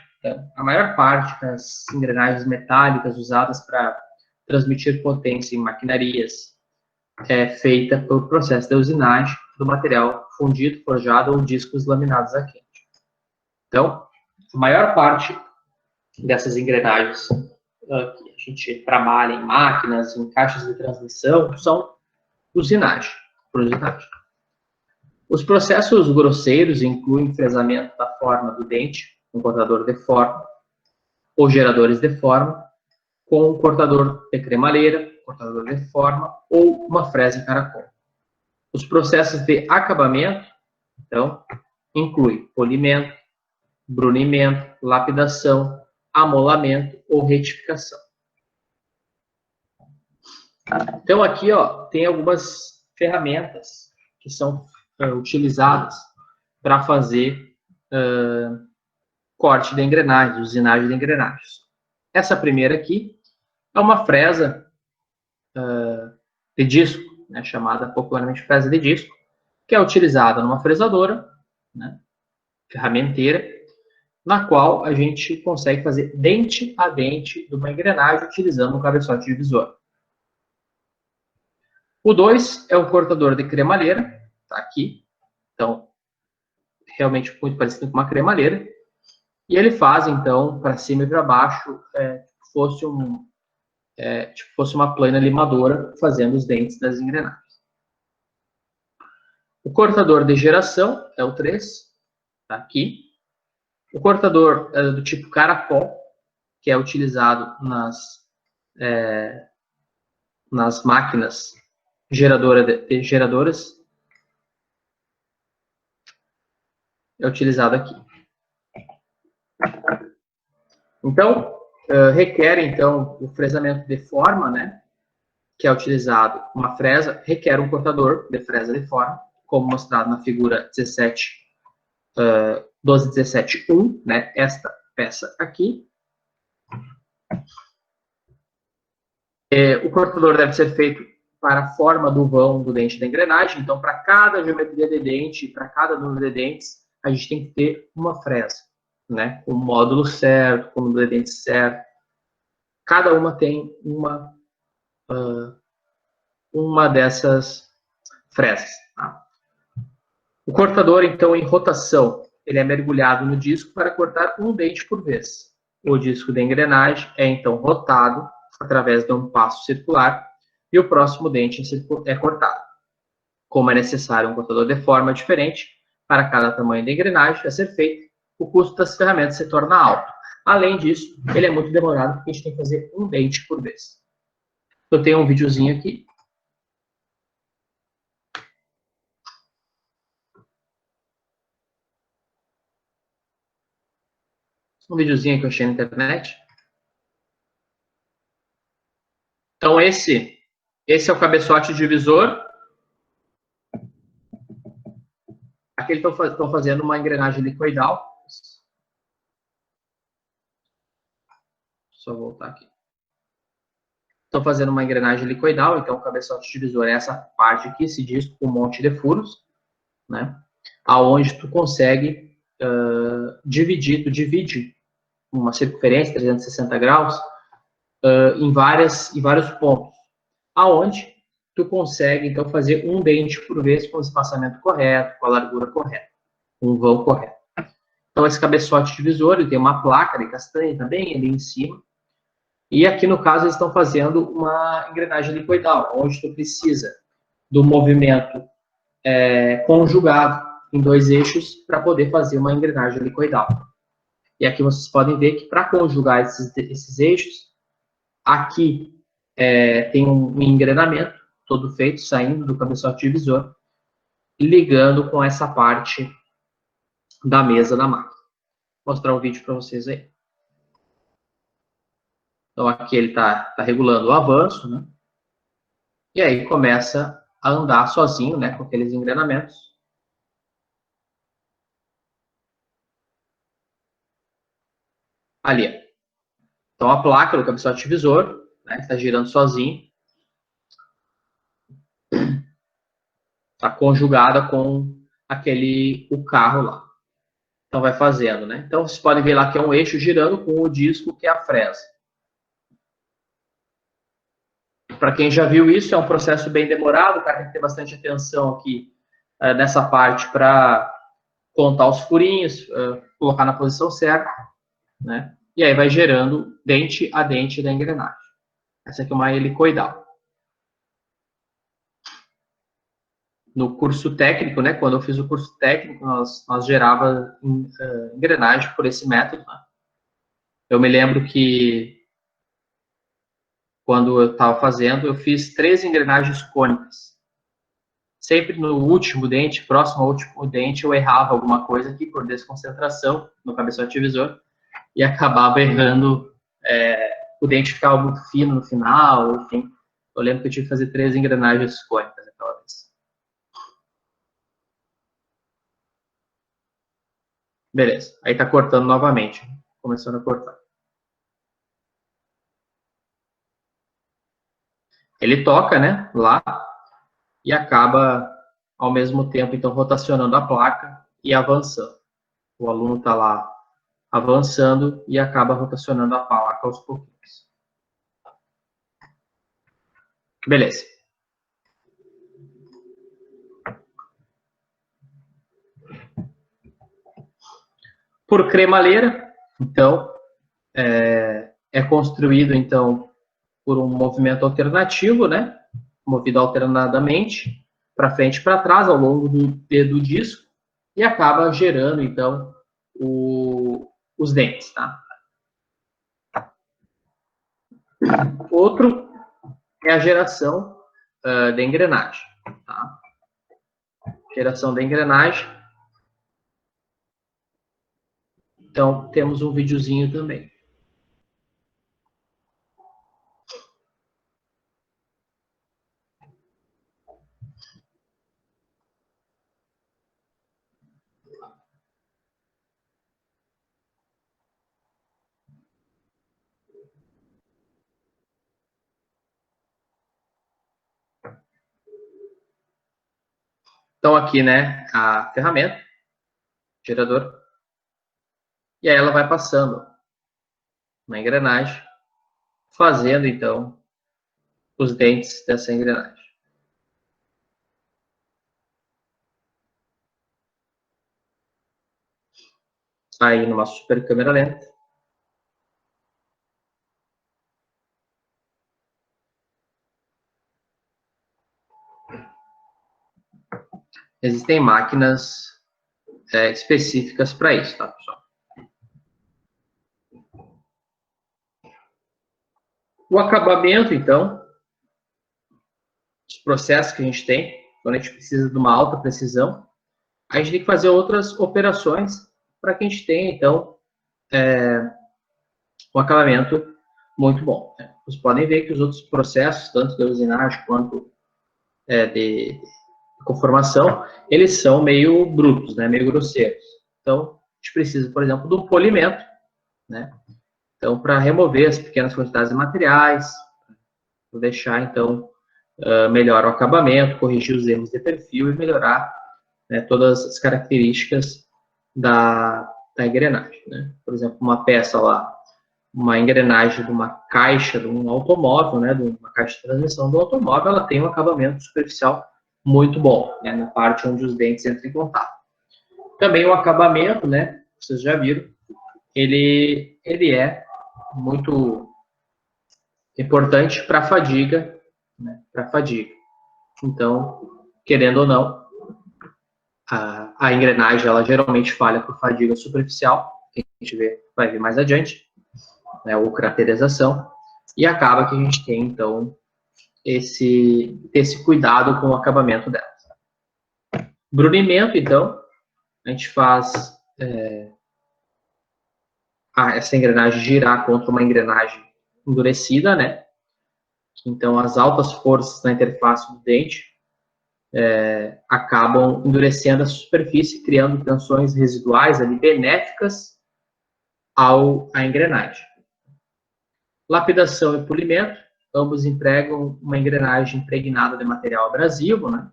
a maior parte das engrenagens metálicas usadas para transmitir potência em maquinarias é feita pelo processo de usinagem do material fundido, forjado ou discos laminados a quente. Então, a maior parte dessas engrenagens que a gente trabalha em máquinas, em caixas de transmissão, são usinagem, por usinagem. Os processos grosseiros incluem fresamento da forma do dente, um cortador de forma, ou geradores de forma, com um cortador de cremaleira, cortador de forma, ou uma fresa em caracol. Os processos de acabamento, então, incluem polimento, brunimento, lapidação, amolamento ou retificação. Então, aqui, ó, tem algumas ferramentas que são utilizadas para fazer corte de engrenagens, usinagem de engrenagens. Essa primeira aqui é uma fresa de disco, né, chamada popularmente fresa de disco, que é utilizada numa fresadora, né, ferramenteira, na qual a gente consegue fazer dente a dente de uma engrenagem utilizando um cabeçote divisor. O 2 é o cortador de cremalheira, tá aqui. Então, realmente muito parecido com uma cremalheira. E ele faz, então, para cima e para baixo, fosse uma plana limadora fazendo os dentes das engrenagens. O cortador de geração é o 3, tá aqui. O cortador é do tipo caracol, que é utilizado nas máquinas geradoras, é utilizado aqui. Então, requer, então, o fresamento de forma, né, que é utilizado uma fresa, requer um cortador de fresa de forma, como mostrado na figura 12.17.1, né, esta peça aqui. O cortador deve ser feito para a forma do vão do dente da engrenagem, então, para cada geometria de dente, para cada número de dentes, a gente tem que ter uma fresa, né, com o módulo certo, com o número de dentes certo. Cada uma tem uma dessas fresas. Tá? O cortador, então, em rotação, ele é mergulhado no disco para cortar um dente por vez. O disco de engrenagem é, então, rotado através de um passo circular e o próximo dente é cortado. Como é necessário um cortador de forma diferente para cada tamanho de engrenagem a ser feito, o custo das ferramentas se torna alto. Além disso, ele é muito demorado porque a gente tem que fazer um dente por vez. Eu tenho um videozinho aqui. Um videozinho que eu achei na internet. Então, esse é o cabeçote divisor. Aqui eles estão fazendo uma engrenagem helicoidal. Só voltar aqui. Estão fazendo uma engrenagem helicoidal, então o cabeçote divisor é essa parte aqui, esse disco com um monte de furos, né? Aonde tu consegue tu divide uma circunferência 360 graus em vários pontos, aonde tu consegue, então, fazer um dente por vez com o espaçamento correto, com a largura correta, um vão correto. Então, esse cabeçote divisor, ele tem uma placa de castanha também ali em cima, e aqui, no caso, eles estão fazendo uma engrenagem helicoidal, onde tu precisa do movimento conjugado em 2 eixos para poder fazer uma engrenagem helicoidal. E aqui vocês podem ver que para conjugar esses eixos, aqui tem um engrenamento todo feito, saindo do cabeçote divisor, e ligando com essa parte da mesa da máquina. Vou mostrar um vídeo para vocês aí. Então, aqui ele está regulando o avanço, né? E aí começa a andar sozinho, né, com aqueles engrenamentos. Ali. Então, a placa do cabeçote divisor, né, está girando sozinho. Está conjugada com o carro lá. Então, vai fazendo, né? Então, vocês podem ver lá que é um eixo girando com o disco, que é a fresa. Para quem já viu isso, é um processo bem demorado, o cara tem que ter bastante atenção aqui nessa parte para contar os furinhos, colocar na posição certa, né? E aí vai gerando dente a dente da engrenagem. Essa aqui é uma helicoidal. No curso técnico, né? Quando eu fiz o curso técnico, nós gerava engrenagem por esse método. Né? Eu me lembro que quando eu estava fazendo, eu fiz 3 engrenagens cônicas. Sempre no último dente, próximo ao último dente, eu errava alguma coisa aqui por desconcentração no cabeçote divisor e acabava errando, o dente ficava muito fino no final, enfim. Eu lembro que eu tive que fazer 3 engrenagens cônicas aquela vez. Beleza, aí tá cortando novamente, começando a cortar. Ele toca, né, lá, e acaba, ao mesmo tempo, então, rotacionando a placa e avançando. O aluno está lá avançando e acaba rotacionando a placa aos pouquinhos. Beleza. Por cremaleira, então, é construído, então, por um movimento alternativo, né, movido alternadamente, para frente e para trás ao longo do disco e acaba gerando, então, os dentes, tá? Outro é a geração da engrenagem, tá? Geração da engrenagem. Então, temos um videozinho também. Então, aqui, né, a ferramenta, gerador, e aí ela vai passando uma engrenagem, fazendo, então, os dentes dessa engrenagem. Aí, numa super câmera lenta. Existem máquinas específicas para isso, tá, pessoal? O acabamento, então, os processos que a gente tem, quando a gente precisa de uma alta precisão, a gente tem que fazer outras operações para que a gente tenha, então, um acabamento muito bom. Né? Vocês podem ver que os outros processos, tanto de usinagem quanto de conformação, eles são meio brutos, né? Meio grosseiros. Então, a gente precisa, por exemplo, do polimento, né? Então, para remover as pequenas quantidades de materiais, deixar, então, melhor o acabamento, corrigir os erros de perfil e melhorar, né, todas as características da engrenagem. Né? Por exemplo, uma peça lá, uma engrenagem de uma caixa de um automóvel, né, de uma caixa de transmissão do automóvel, ela tem um acabamento superficial muito bom, né, na parte onde os dentes entram em contato. Também o acabamento, né, vocês já viram, ele é muito importante para a fadiga, né, para a fadiga. Então, querendo ou não, a engrenagem, ela geralmente falha por fadiga superficial, que a gente vai ver mais adiante, né, ou caracterização, e acaba que a gente tem, então, esse cuidado com o acabamento dela. Brunimento, então, a gente faz essa engrenagem girar contra uma engrenagem endurecida, né? Então, as altas forças na interface do dente acabam endurecendo a superfície, criando tensões residuais ali benéficas à engrenagem. Lapidação e polimento, ambos empregam uma engrenagem impregnada de material abrasivo, né?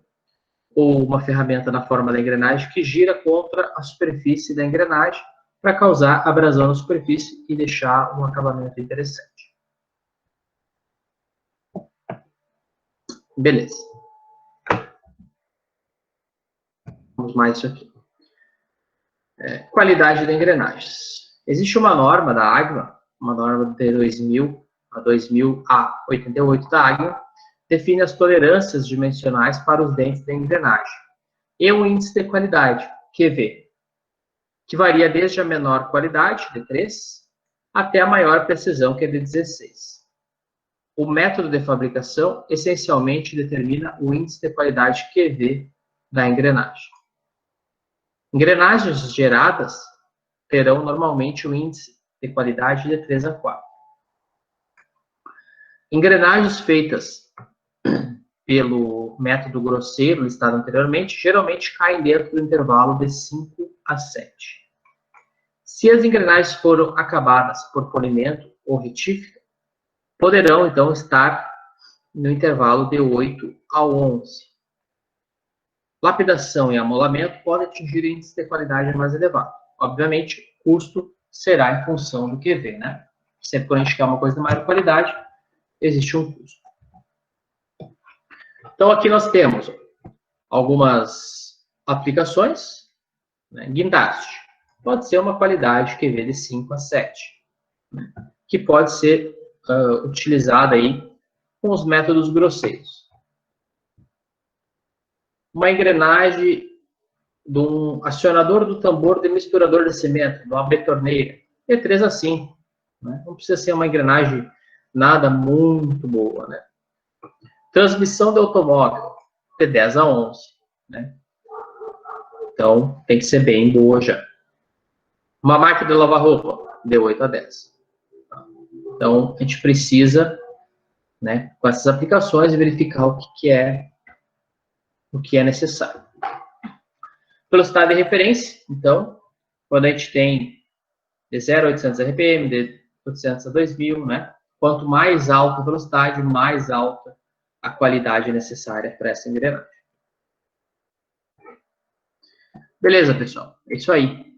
Ou uma ferramenta na forma da engrenagem que gira contra a superfície da engrenagem para causar abrasão na superfície e deixar um acabamento interessante. Beleza. Vamos mais isso aqui. Qualidade de engrenagens. Existe uma norma da AGMA, uma norma de 2000 a 88 da AGMA, define as tolerâncias dimensionais para os dentes da engrenagem e o índice de qualidade, QV, que varia desde a menor qualidade, de 3, até a maior precisão, que é de 16. O método de fabricação essencialmente determina o índice de qualidade QV da engrenagem. Engrenagens geradas terão normalmente o índice de qualidade de 3 a 4. Engrenagens feitas pelo método grosseiro listado anteriormente, geralmente caem dentro do intervalo de 5 a 7. Se as engrenagens foram acabadas por polimento ou retífica, poderão, então, estar no intervalo de 8 a 11. Lapidação e amolamento podem atingir índice de qualidade mais elevado. Obviamente, o custo será em função do QV, né? Sempre quando a gente quer uma coisa de maior qualidade, existe um custo. Então, aqui nós temos algumas aplicações, né? Guindaste pode ser uma qualidade QV de 5 a 7, né? Que pode ser utilizada aí com os métodos grosseiros. uma engrenagem de um acionador do tambor de misturador de cimento, de uma betorneira. P3 assim, né? Não precisa ser uma engrenagem nada muito boa, né? Transmissão de automóvel, P10 a 11, né? Então, tem que ser bem boa já. Uma máquina de lavar roupa, de 8 a 10. Então, a gente precisa, né, com essas aplicações, verificar o que é necessário. Velocidade de referência, então, quando a gente tem de 0 a 800 RPM, de 800 a 2000, né? Quanto mais alta a velocidade, mais alta a qualidade necessária para essa engrenagem. Beleza, pessoal? É isso aí.